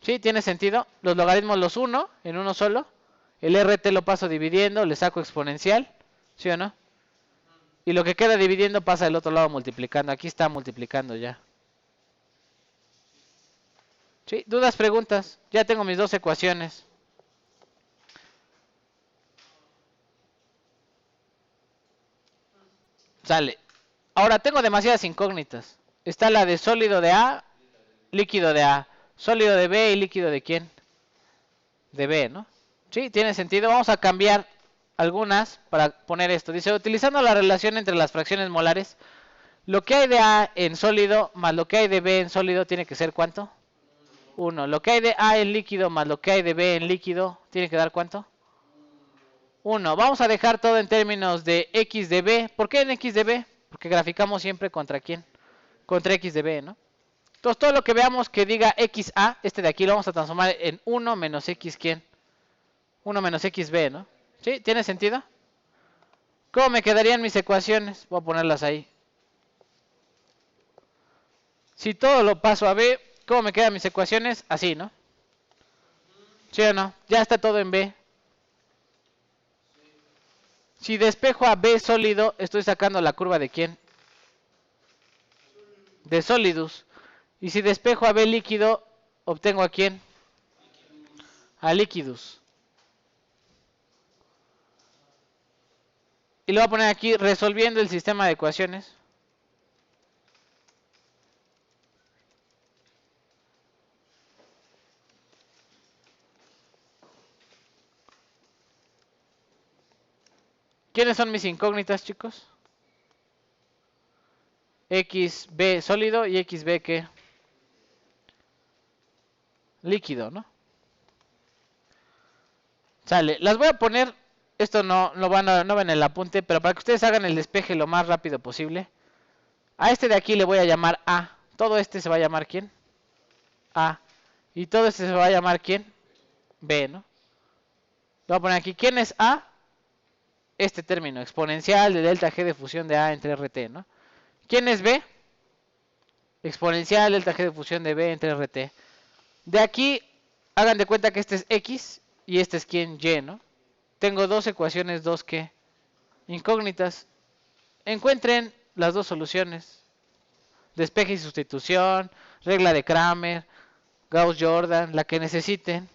¿Sí? ¿Tiene sentido? Los logaritmos los uno en uno solo. El RT lo paso dividiendo, le saco exponencial. ¿Sí o no? Y lo que queda dividiendo pasa del otro lado multiplicando. Aquí está multiplicando ya. ¿Sí? ¿Dudas, preguntas? Ya tengo mis dos ecuaciones. Sale. Ahora tengo demasiadas incógnitas. Está la de sólido de A, líquido de A. Sólido de B y líquido de ¿quién? De B, ¿no? ¿Sí? ¿Tiene sentido? Vamos a cambiar algunas para poner esto. Dice, utilizando la relación entre las fracciones molares, lo que hay de A en sólido más lo que hay de B en sólido tiene que ser ¿cuánto? 1. Lo que hay de A en líquido más lo que hay de B en líquido tiene que dar ¿cuánto? 1. Vamos a dejar todo en términos de x de B. ¿Por qué en x de B? Porque graficamos siempre contra ¿quién? Contra x de B, ¿no? Entonces todo lo que veamos que diga xa, este de aquí lo vamos a transformar en 1 menos x ¿quién? 1 menos xb, ¿no? ¿Sí? ¿Tiene sentido? ¿Cómo me quedarían mis ecuaciones? Voy a ponerlas ahí. Si todo lo paso a B, ¿cómo me quedan mis ecuaciones? Así, ¿no? ¿Sí o no? Ya está todo en B. Si despejo a B sólido, estoy sacando la curva de ¿quién? De Solidus. Y si despejo a B líquido, obtengo a ¿quién? A Liquidus. Y lo voy a poner aquí resolviendo el sistema de ecuaciones. ¿Quiénes son mis incógnitas, chicos? XB sólido y XB ¿qué? Líquido, ¿no? Sale, las voy a poner, esto no va en el apunte, pero para que ustedes hagan el despeje lo más rápido posible. A este de aquí le voy a llamar A. Todo este se va a llamar ¿quién? A. Y todo este se va a llamar ¿quién? B, ¿no? Lo voy a poner aquí. ¿Quién es A? Este término, exponencial de delta G de fusión de A entre RT, ¿no? ¿Quién es B? Exponencial delta G de fusión de B entre RT. De aquí, hagan de cuenta que este es X y este es ¿quién? Y, ¿no? Tengo dos ecuaciones, dos ¿qué? Incógnitas. Encuentren las dos soluciones. Despeje y sustitución, regla de Kramer, Gauss-Jordan, la que necesiten.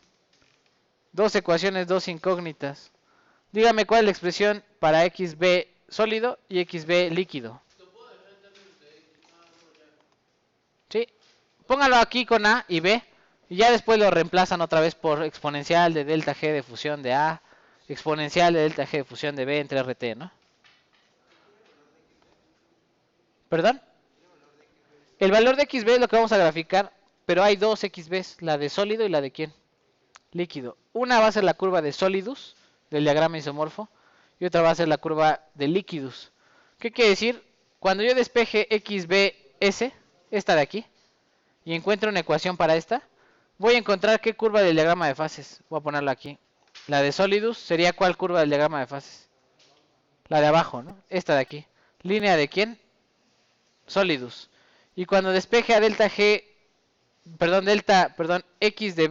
Dos ecuaciones, dos incógnitas. Dígame cuál es la expresión para XB sólido y XB líquido. ¿Sí? Póngalo aquí con A y B. Y ya después lo reemplazan otra vez por exponencial de delta G de fusión de A. Exponencial de delta G de fusión de B entre RT, ¿no? ¿Perdón? El valor de XB es lo que vamos a graficar. Pero hay dos XBs. La de sólido y la de ¿quién? Líquido. Una va a ser la curva de Solidus, del diagrama isomorfo. Y otra va a ser la curva de Liquidus. ¿Qué quiere decir? Cuando yo despeje XBS, esta de aquí, y encuentro una ecuación para esta, voy a encontrar qué curva del diagrama de fases. Voy a ponerlo aquí. La de Solidus sería ¿cuál curva del diagrama de fases? La de abajo, ¿no? Esta de aquí. ¿Línea de quién? Solidus. Y cuando despeje a delta G, perdón, X de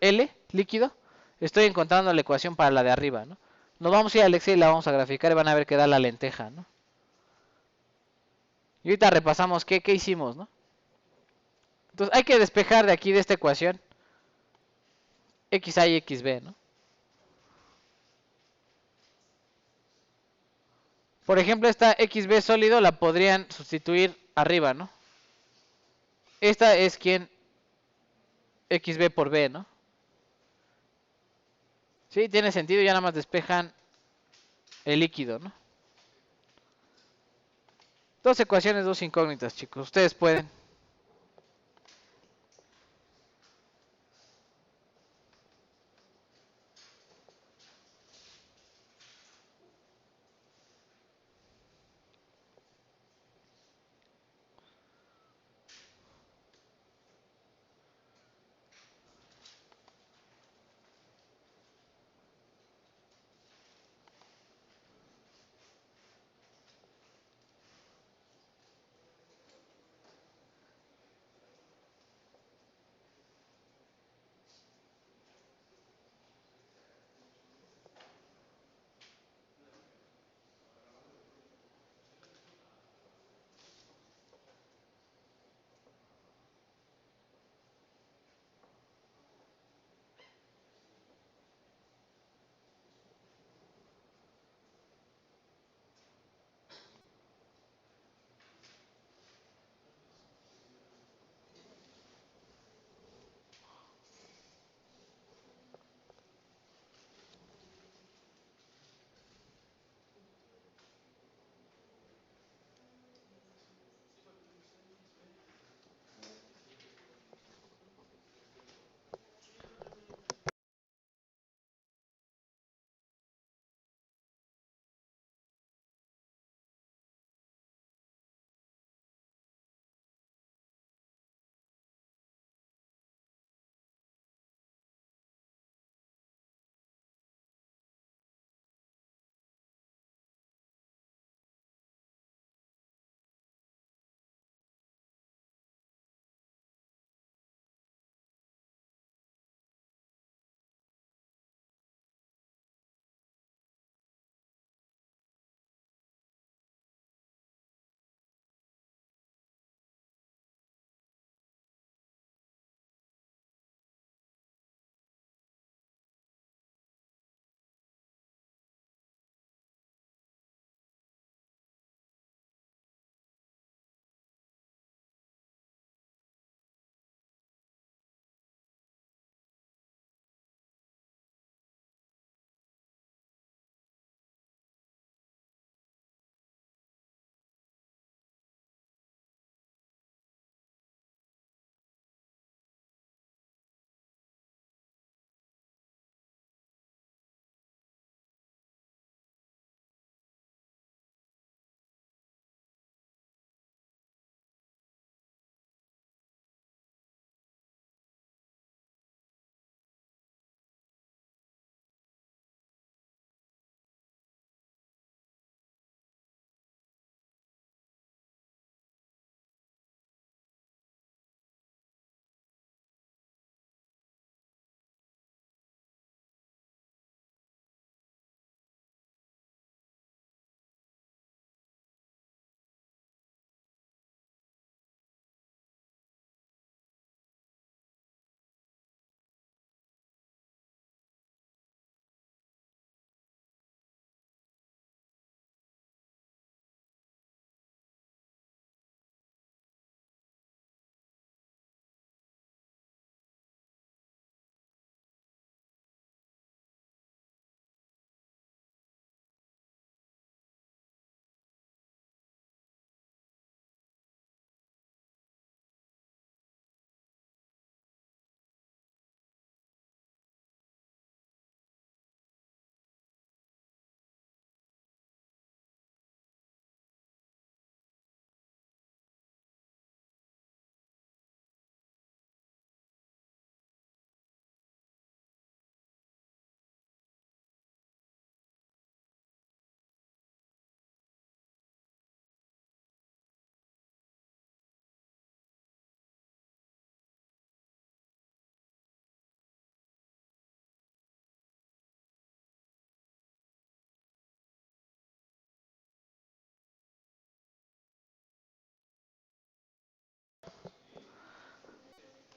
BL, líquido, estoy encontrando la ecuación para la de arriba, ¿no? Nos vamos a ir al Excel y la vamos a graficar y van a ver que da la lenteja, ¿no? Y ahorita repasamos qué hicimos, ¿no? Entonces hay que despejar de aquí de esta ecuación XA y XB, ¿no? Por ejemplo, esta XB sólido la podrían sustituir arriba, ¿no? Esta es quien XB por B, ¿no? Sí, tiene sentido, ya nada más despejan el líquido, ¿no? Dos ecuaciones, dos incógnitas, chicos. Ustedes pueden.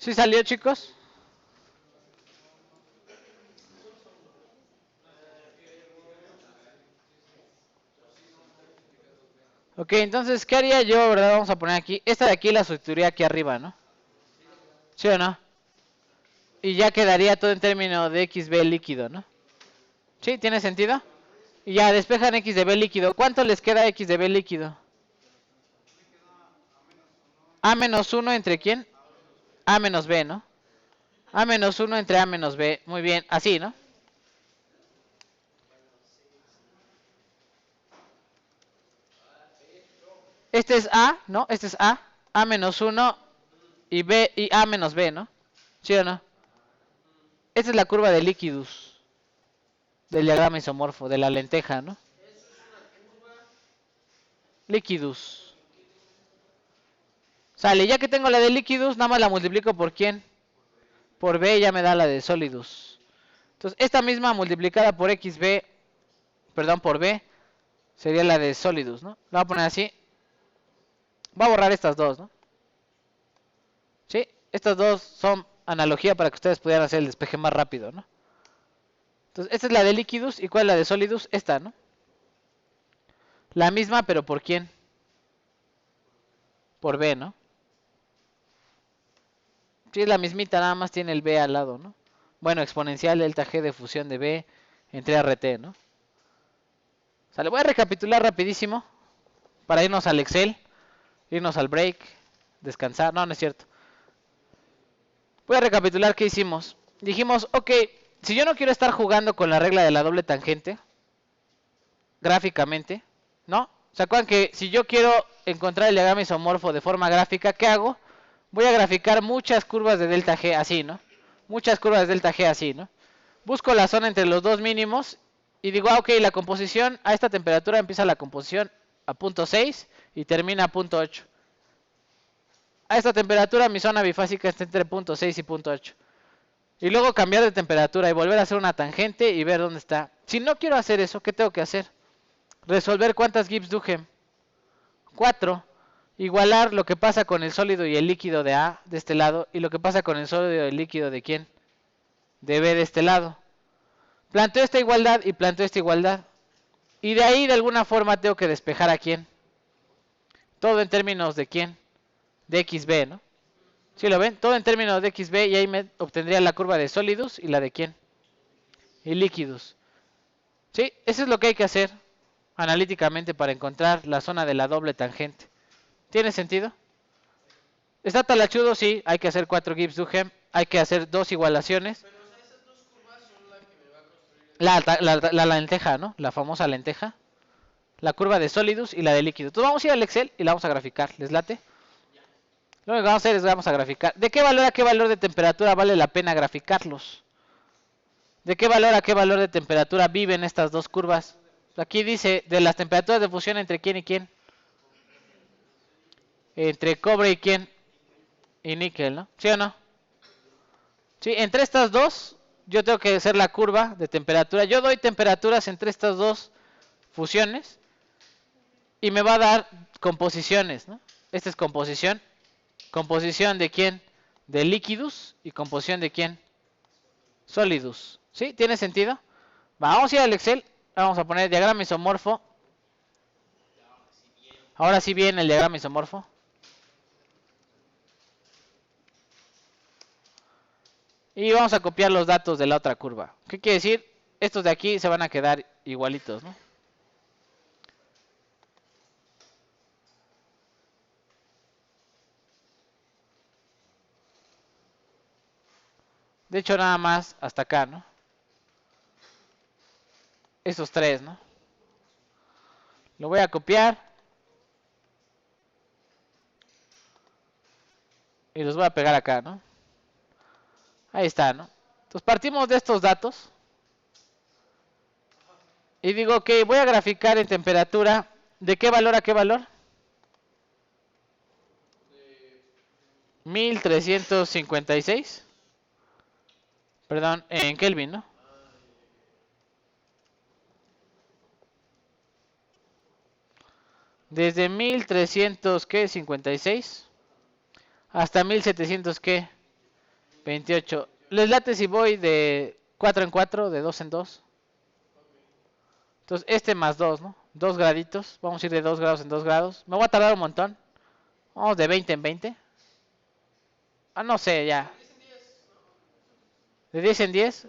¿Sí salió, chicos? Ok, entonces, ¿qué haría yo, verdad? Vamos a poner aquí. Esta de aquí la sustituiría aquí arriba, ¿no? ¿Sí o no? Y ya quedaría todo en términos de XB líquido, ¿no? ¿Sí? ¿Tiene sentido? Y ya despejan X de B líquido. ¿Cuánto les queda X de B líquido? A menos 1 entre quién? A menos B, ¿no? A menos 1 entre A menos B. Muy bien, así, ¿no? Este es A, ¿no? Este es A. A menos 1 y B y A menos B, ¿no? ¿Sí o no? Esta es la curva de líquidos del diagrama isomorfo, de la lenteja, ¿no? Líquidos. Sale, ya que tengo la de líquidos, nada más la multiplico por ¿quién? Por B ya me da la de sólidos. Entonces, esta misma multiplicada por XB, perdón, por B, sería la de sólidos, ¿no? La voy a poner así. Voy a borrar estas dos, ¿no? ¿Sí? Estas dos son analogía para que ustedes pudieran hacer el despeje más rápido, ¿no? Entonces, esta es la de líquidos. ¿Y cuál es la de sólidos? Esta, ¿no? La misma, pero ¿por quién? Por B, ¿no? Sí, es la mismita, nada más tiene el B al lado, ¿no? Bueno, exponencial delta G de fusión de B entre RT, ¿no? O sea, le voy a recapitular rapidísimo para irnos al Excel, irnos al break, descansar. No, no es cierto. Voy a recapitular qué hicimos. Dijimos, ok, si yo no quiero estar jugando con la regla de la doble tangente, gráficamente, ¿no? ¿Se acuerdan que si yo quiero encontrar el diagrama isomorfo de forma gráfica, ¿qué hago? Voy a graficar muchas curvas de delta G así, ¿no? Muchas curvas de delta G así, ¿no? Busco la zona entre los dos mínimos y digo, ok, la composición a esta temperatura empieza la composición a punto 6 y termina a punto 8. A esta temperatura mi zona bifásica está entre punto 6 y punto 8. Y luego cambiar de temperatura y volver a hacer una tangente y ver dónde está. Si no quiero hacer eso, ¿qué tengo que hacer? Resolver cuántas Gibbs Duhem. 4. Igualar lo que pasa con el sólido y el líquido de A de este lado y lo que pasa con el sólido y el líquido de ¿quién? De B de este lado. Planteo esta igualdad y planteo esta igualdad. Y de ahí de alguna forma tengo que despejar a quién. Todo en términos de quién. De XB, ¿no? ¿Sí lo ven? Todo en términos de XB y ahí me obtendría la curva de sólidos y la de quién. Y líquidos. ¿Sí? Eso es lo que hay que hacer analíticamente para encontrar la zona de la doble tangente. ¿Tiene sentido? ¿Está talachudo? Sí, hay que hacer 4 Gibbs Duhem. Hay que hacer dos igualaciones. Pero, o sea, esas dos curvas son las que me va a construir La lenteja, ¿no? La famosa lenteja. La curva de sólidos y la de líquido. Entonces vamos a ir al Excel y la vamos a graficar. ¿Les late? Lo único que vamos a hacer es vamos a graficar. ¿De qué valor a qué valor de temperatura vale la pena graficarlos? ¿De qué valor a qué valor de temperatura viven estas dos curvas? Aquí dice de las temperaturas de fusión entre quién y quién. Entre cobre y quién. Y níquel, ¿no? ¿Sí o no? Sí, entre estas dos yo tengo que hacer la curva de temperatura. Yo doy temperaturas entre estas dos fusiones y me va a dar composiciones, ¿no? Esta es composición. ¿Composición de quién? De líquidos. ¿Y composición de quién? Sólidos. ¿Sí? ¿Tiene sentido? Vamos a ir al Excel. Vamos a poner diagrama isomorfo. Ahora sí viene el diagrama isomorfo. Y vamos a copiar los datos de la otra curva. ¿Qué quiere decir? Estos de aquí se van a quedar igualitos, ¿no? De hecho, nada más hasta acá, ¿no? Estos tres, ¿no? Lo voy a copiar. Y los voy a pegar acá, ¿no? Ahí está, ¿no? Entonces partimos de estos datos. Y digo, ok, voy a graficar en temperatura. ¿De qué valor a qué valor? 1356. Perdón, en Kelvin, ¿no? Desde 1300, ¿qué? 56 hasta 1700, ¿qué? 28. ¿Les late si voy de 4 en 4, de 2 en 2? Entonces, este más 2, ¿no? 2 graditos. Vamos a ir de 2 grados en 2 grados. Me voy a tardar un montón. Vamos de 20 en 20. Ah, no sé, ya. ¿De 10 en 10?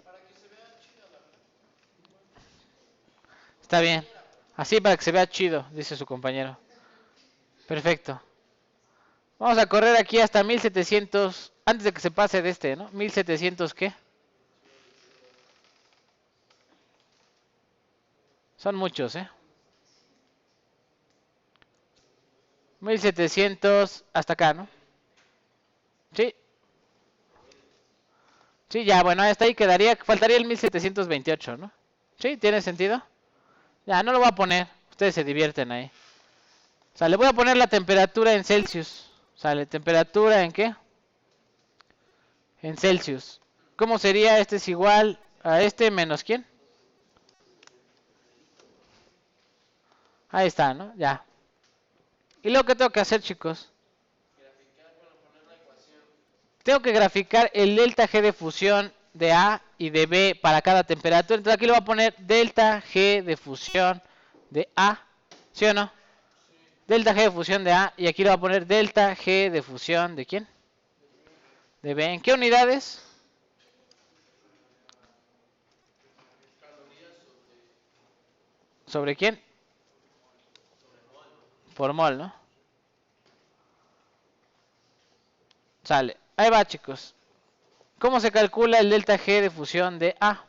Está bien. Así para que se vea chido, dice su compañero. Perfecto. Vamos a correr aquí hasta 1700. Antes de que se pase de este, ¿no? 1700, ¿qué? Son muchos, ¿eh? 1700 hasta acá, ¿no? Sí. Sí, ya, bueno, hasta ahí quedaría. Faltaría el 1728, ¿no? Sí, ¿tiene sentido? Ya, no lo voy a poner. Ustedes se divierten ahí. O sea, le voy a poner la temperatura en Celsius. Sale, ¿temperatura en qué? En Celsius. ¿Cómo sería? Este es igual a este menos ¿quién? Ahí está, ¿no? Ya. ¿Y luego qué tengo que hacer, chicos? Tengo que graficar el delta G de fusión de A y de B para cada temperatura. Entonces aquí le voy a poner delta G de fusión de A. ¿Sí o no? Delta G de fusión de A. Y aquí le voy a poner delta G de fusión de ¿quién? De B. ¿En qué unidades? ¿Sobre quién? Por mol, ¿no? Sale. Ahí va, chicos. ¿Cómo se calcula el delta G de fusión de A?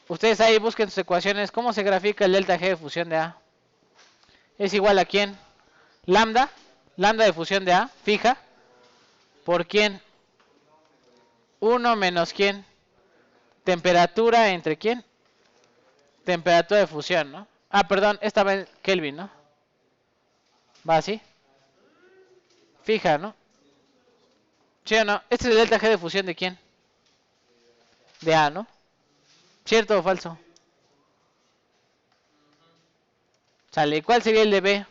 Ustedes ahí busquen sus ecuaciones. ¿Cómo se grafica el delta G de fusión de A? Es igual a ¿quién? Lambda. Lambda de fusión de A. Fija. ¿Por quién? 1 menos ¿quién? Temperatura entre ¿quién? Temperatura de fusión, ¿no? Ah, perdón. Esta va en Kelvin, ¿no? Va así. Fija, ¿no? ¿Sí o no? Este es el delta G de fusión de ¿quién? De A, ¿no? ¿Cierto o falso? Sale. ¿Cuál sería el de B?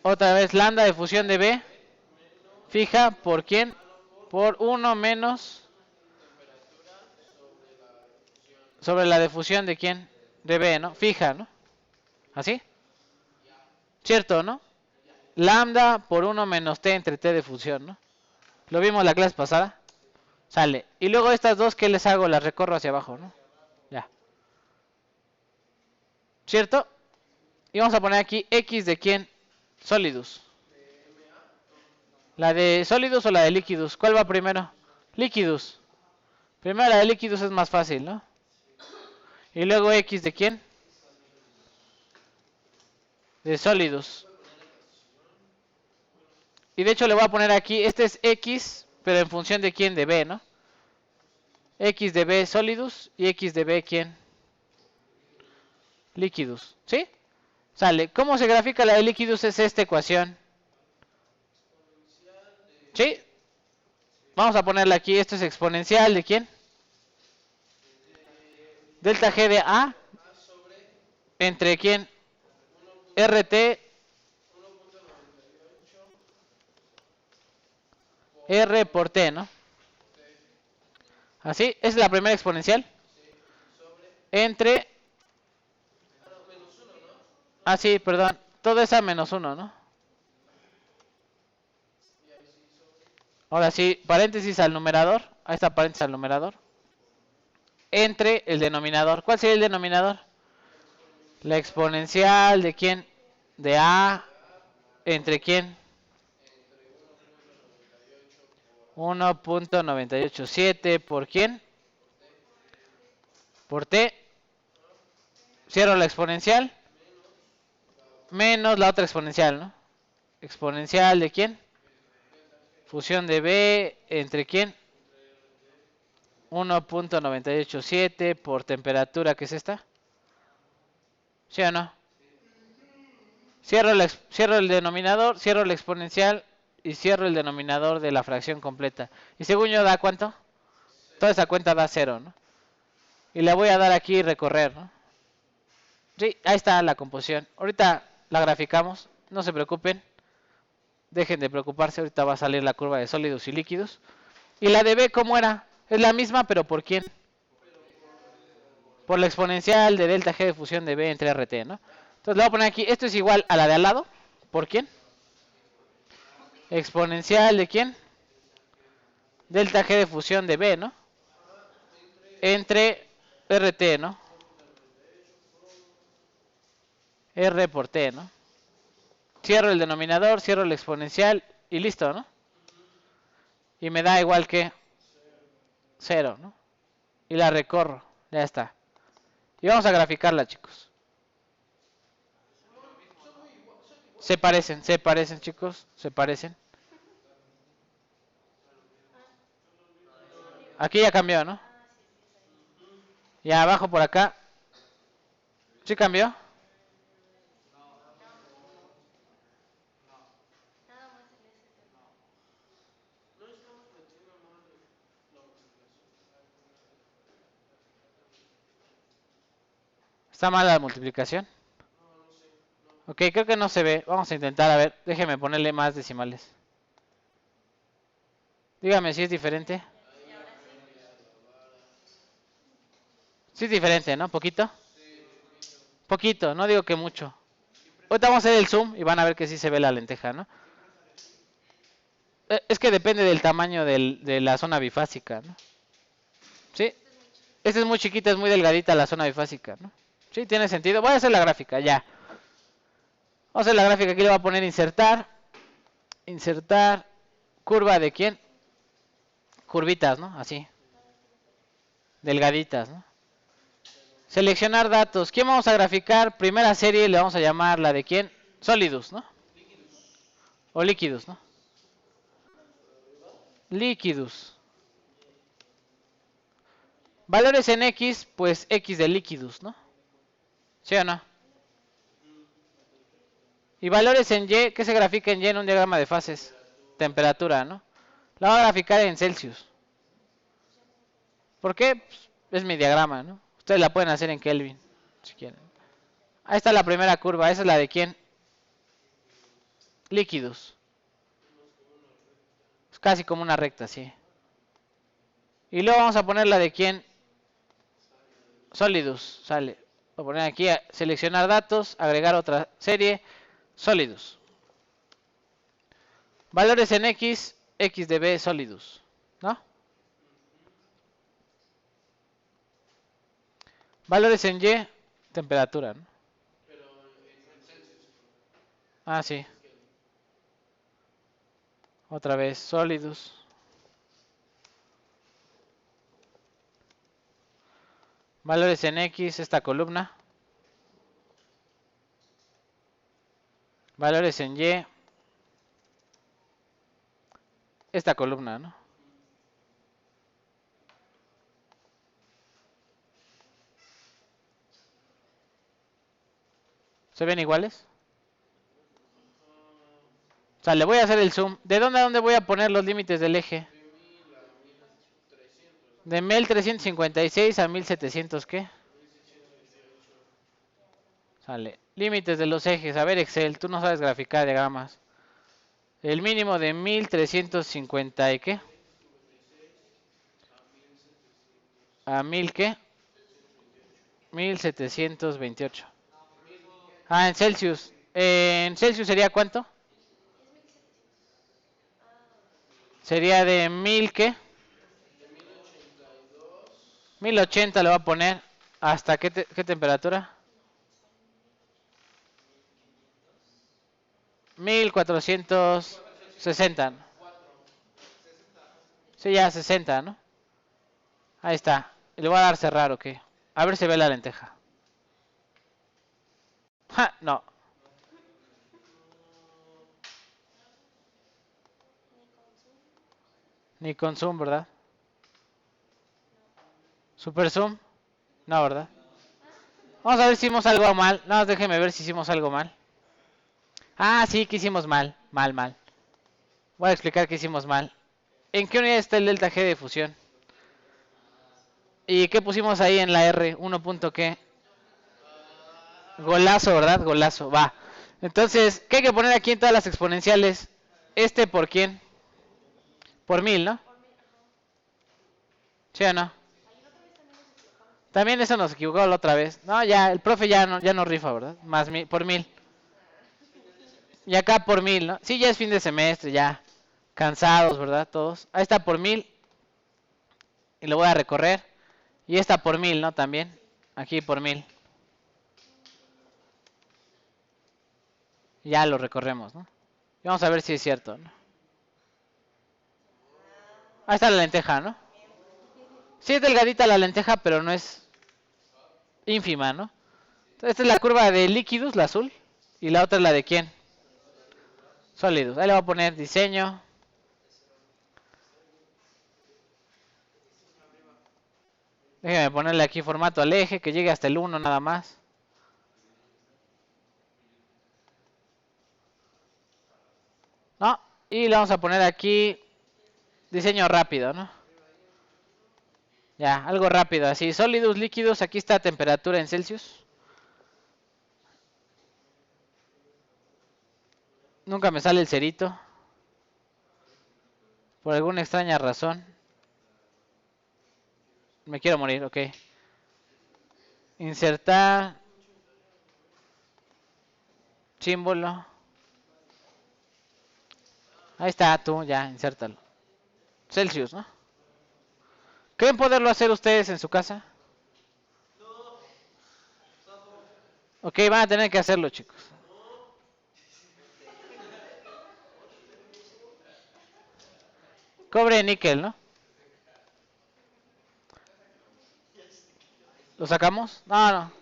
Otra vez, lambda de fusión de B. Fija, ¿por quién? Por 1 menos sobre la difusión de quién? De B, ¿no? Fija, ¿no? ¿Así? ¿Cierto, no? Lambda por 1 menos T entre T de fusión, ¿no? Lo vimos la clase pasada. Sale. Y luego estas dos, ¿qué les hago? Las recorro hacia abajo, ¿no? Ya. ¿Cierto? Y vamos a poner aquí X de quién? Solidus. ¿La de Solidus o la de Liquidus? ¿Cuál va primero? Liquidus. Primero la de Liquidus es más fácil, ¿no? Y luego X de quién? De Solidus. Y de hecho le voy a poner aquí, este es X, pero en función de quién, de B, ¿no? X de B Solidus y X de B quién? Liquidus, ¿sí? Sale. ¿Cómo se grafica la de Liquidus? Es esta ecuación. ¿Sí? Vamos a ponerla aquí, esto es exponencial de quién? Delta G de A entre quién? RT R por T, ¿no? Así, esa es la primera exponencial. Entre... Ah, sí, perdón. Todo es a menos 1, ¿no? Ahora sí, paréntesis al numerador. Ahí está paréntesis al numerador. Entre el denominador. ¿Cuál sería el denominador? La exponencial de quién? De A. ¿Entre quién? 1.987 por quién? Por T. Cierro la exponencial. Menos la otra exponencial, ¿no? Exponencial de quién? Fusión de B entre quién? 1.987 por temperatura, ¿qué es esta? ¿Sí o no? Cierro el denominador, cierro la exponencial y cierro el denominador de la fracción completa. Y según yo da ¿cuánto? Toda esa cuenta da 0, ¿no? Y le voy a dar aquí recorrer, ¿no? Sí, ahí está la composición. Ahorita la graficamos. no se preocupen. Dejen de preocuparse, ahorita va a salir la curva de sólidos y líquidos. ¿Y la de B cómo era? Es la misma, pero ¿por quién? Por la exponencial de delta G de fusión de B entre RT, ¿no? Entonces le voy a poner aquí, esto es igual a la de al lado. ¿Por quién? Exponencial de quién? Delta G de fusión de B, ¿no? Entre RT, ¿no? R por T, ¿no? Cierro el denominador, cierro el exponencial y listo, ¿no? Y me da igual que 0, ¿no? Y la recorro, ya está. Y vamos a graficarla, chicos. Se parecen, chicos, se parecen. Aquí ya cambió, ¿no? Y abajo por acá. ¿Sí cambió? ¿Está mal la multiplicación? Ok, creo que no se ve. Vamos a intentar, a ver, déjeme ponerle más decimales. Dígame si es diferente. Sí es diferente, ¿no? ¿Poquito? Poquito, no digo que mucho. Ahorita vamos a hacer el zoom y van a ver que sí se ve la lenteja, ¿no? Es que depende del tamaño de la zona bifásica, ¿no? ¿Sí? Esta es muy chiquita, es muy delgadita la zona bifásica, ¿no? ¿Sí? ¿Tiene sentido? Voy a hacer la gráfica, ya. Vamos a hacer la gráfica, aquí le voy a poner insertar. Insertar. ¿Curva de quién? Curvitas, ¿no? Así. Delgaditas, ¿no? Seleccionar datos. ¿Quién vamos a graficar? Primera serie le vamos a llamar la de quién? Sólidos, ¿no? O líquidos, ¿no? Líquidos. Valores en X, pues X de líquidos, ¿no? ¿Sí o no? Y valores en Y, ¿qué se grafica en Y en un diagrama de fases? Temperatura, ¿no? La voy a graficar en Celsius. ¿Por qué? Pues es mi diagrama, ¿no? Ustedes la pueden hacer en Kelvin, si quieren. Ahí está la primera curva, esa es la de quién? Líquidos. Es casi como una recta, sí. Y luego vamos a poner la de quién? Sólidos, sale. Voy a poner aquí, seleccionar datos, agregar otra serie, sólidos. Valores en X, X de B sólidos, ¿no? Valores en Y, temperatura, ¿no? Ah, sí. Otra vez, sólidos. Valores en X, esta columna. Valores en Y. Esta columna, ¿no? ¿Se ven iguales? O sea, le voy a hacer el zoom. ¿De dónde a dónde voy a poner los límites del eje? De 1356 a 1700, ¿qué? Sale. Límites de los ejes. A ver, Excel, tú no sabes graficar diagramas. El mínimo de 1350 y qué? A 1000 qué? 1728. Ah, en Celsius. ¿En Celsius sería cuánto? Sería de 1000 qué? 1080 le voy a poner. ¿Hasta qué temperatura? 1460. Sí, ya 60, ¿no? Ahí está. Le voy a dar cerrar, ok. A ver si ve la lenteja. ¡Ja! No. Ni con zoom, ¿verdad? ¿Super zoom? No, ¿verdad? Vamos a ver si hicimos algo mal. No, déjeme ver si hicimos algo mal. Ah, sí, que hicimos mal. Mal. Voy a explicar que hicimos mal. ¿En qué unidad está el delta G de fusión? ¿Y qué pusimos ahí en la R? 1 punto qué. Golazo, ¿verdad? Golazo. Va. Entonces, ¿qué hay que poner aquí en todas las exponenciales? ¿Este por quién? Por 1000, ¿no? ¿Sí o no? También eso nos equivocó la otra vez. No, ya, el profe ya no rifa, ¿verdad? Más por 1000. Y acá por 1000, ¿no? Sí, ya es fin de semestre, ya. Cansados, ¿verdad? Todos. Ahí está por 1000. Y lo voy a recorrer. Y esta por 1000, ¿no? También. Aquí por 1000. Ya lo recorremos, ¿no? Y vamos a ver si es cierto, ¿no? Ahí está la lenteja, ¿no? Sí es delgadita la lenteja, pero no es ínfima, ¿no? Entonces, esta es la curva de líquidos, la azul. Y la otra es la de ¿quién? Sólidos. Ahí le voy a poner diseño. Déjeme ponerle aquí formato al eje, que llegue hasta el 1 nada más. ¿No? Y le vamos a poner aquí diseño rápido, ¿no? Ya, algo rápido, así. Sólidos, líquidos, aquí está temperatura en Celsius. Nunca me sale el cerito. Por alguna extraña razón. Me quiero morir, ok. Insertar. Símbolo. Ahí está, tú, ya, insértalo. Celsius, ¿no? ¿Creen poderlo hacer ustedes en su casa? Ok, van a tener que hacerlo, chicos. Cobre níquel, ¿no? ¿Lo sacamos? No, no.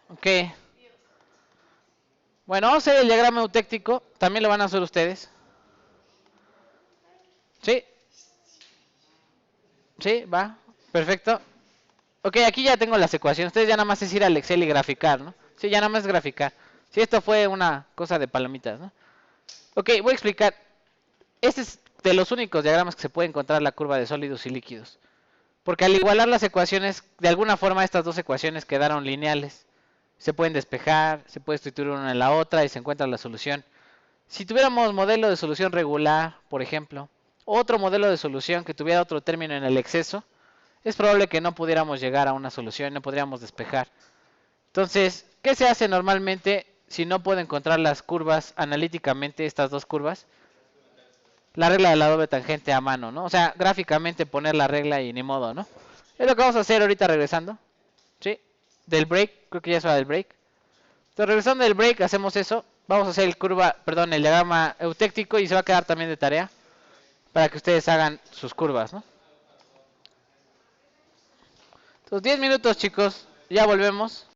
Ok. Bueno, vamos a hacer el diagrama eutéctico. También lo van a hacer ustedes. ¿Sí? ¿Sí? ¿Va? Perfecto. Ok, aquí ya tengo las ecuaciones. Ustedes ya nada más es ir al Excel y graficar, ¿no? Sí, ya nada más es graficar. Sí, esto fue una cosa de palomitas, ¿no? Ok, voy a explicar. Este es de los únicos diagramas que se puede encontrar la curva de sólidos y líquidos. Porque al igualar las ecuaciones, de alguna forma estas dos ecuaciones quedaron lineales. Se pueden despejar, se puede sustituir una en la otra y se encuentra la solución. Si tuviéramos modelo de solución regular, por ejemplo, otro modelo de solución que tuviera otro término en el exceso, es probable que no pudiéramos llegar a una solución, no podríamos despejar. Entonces, ¿qué se hace normalmente si no puedo encontrar las curvas analíticamente, estas dos curvas? La regla de la doble tangente a mano, ¿no? O sea, gráficamente poner la regla y ni modo, ¿no? Es lo que vamos a hacer ahorita regresando. ¿Sí? Del break, creo que ya es hora del break. Entonces, regresando del break, hacemos eso. Vamos a hacer el diagrama eutéctico y se va a quedar también de tarea para que ustedes hagan sus curvas, ¿no? Entonces, 10 minutos, chicos. Ya volvemos.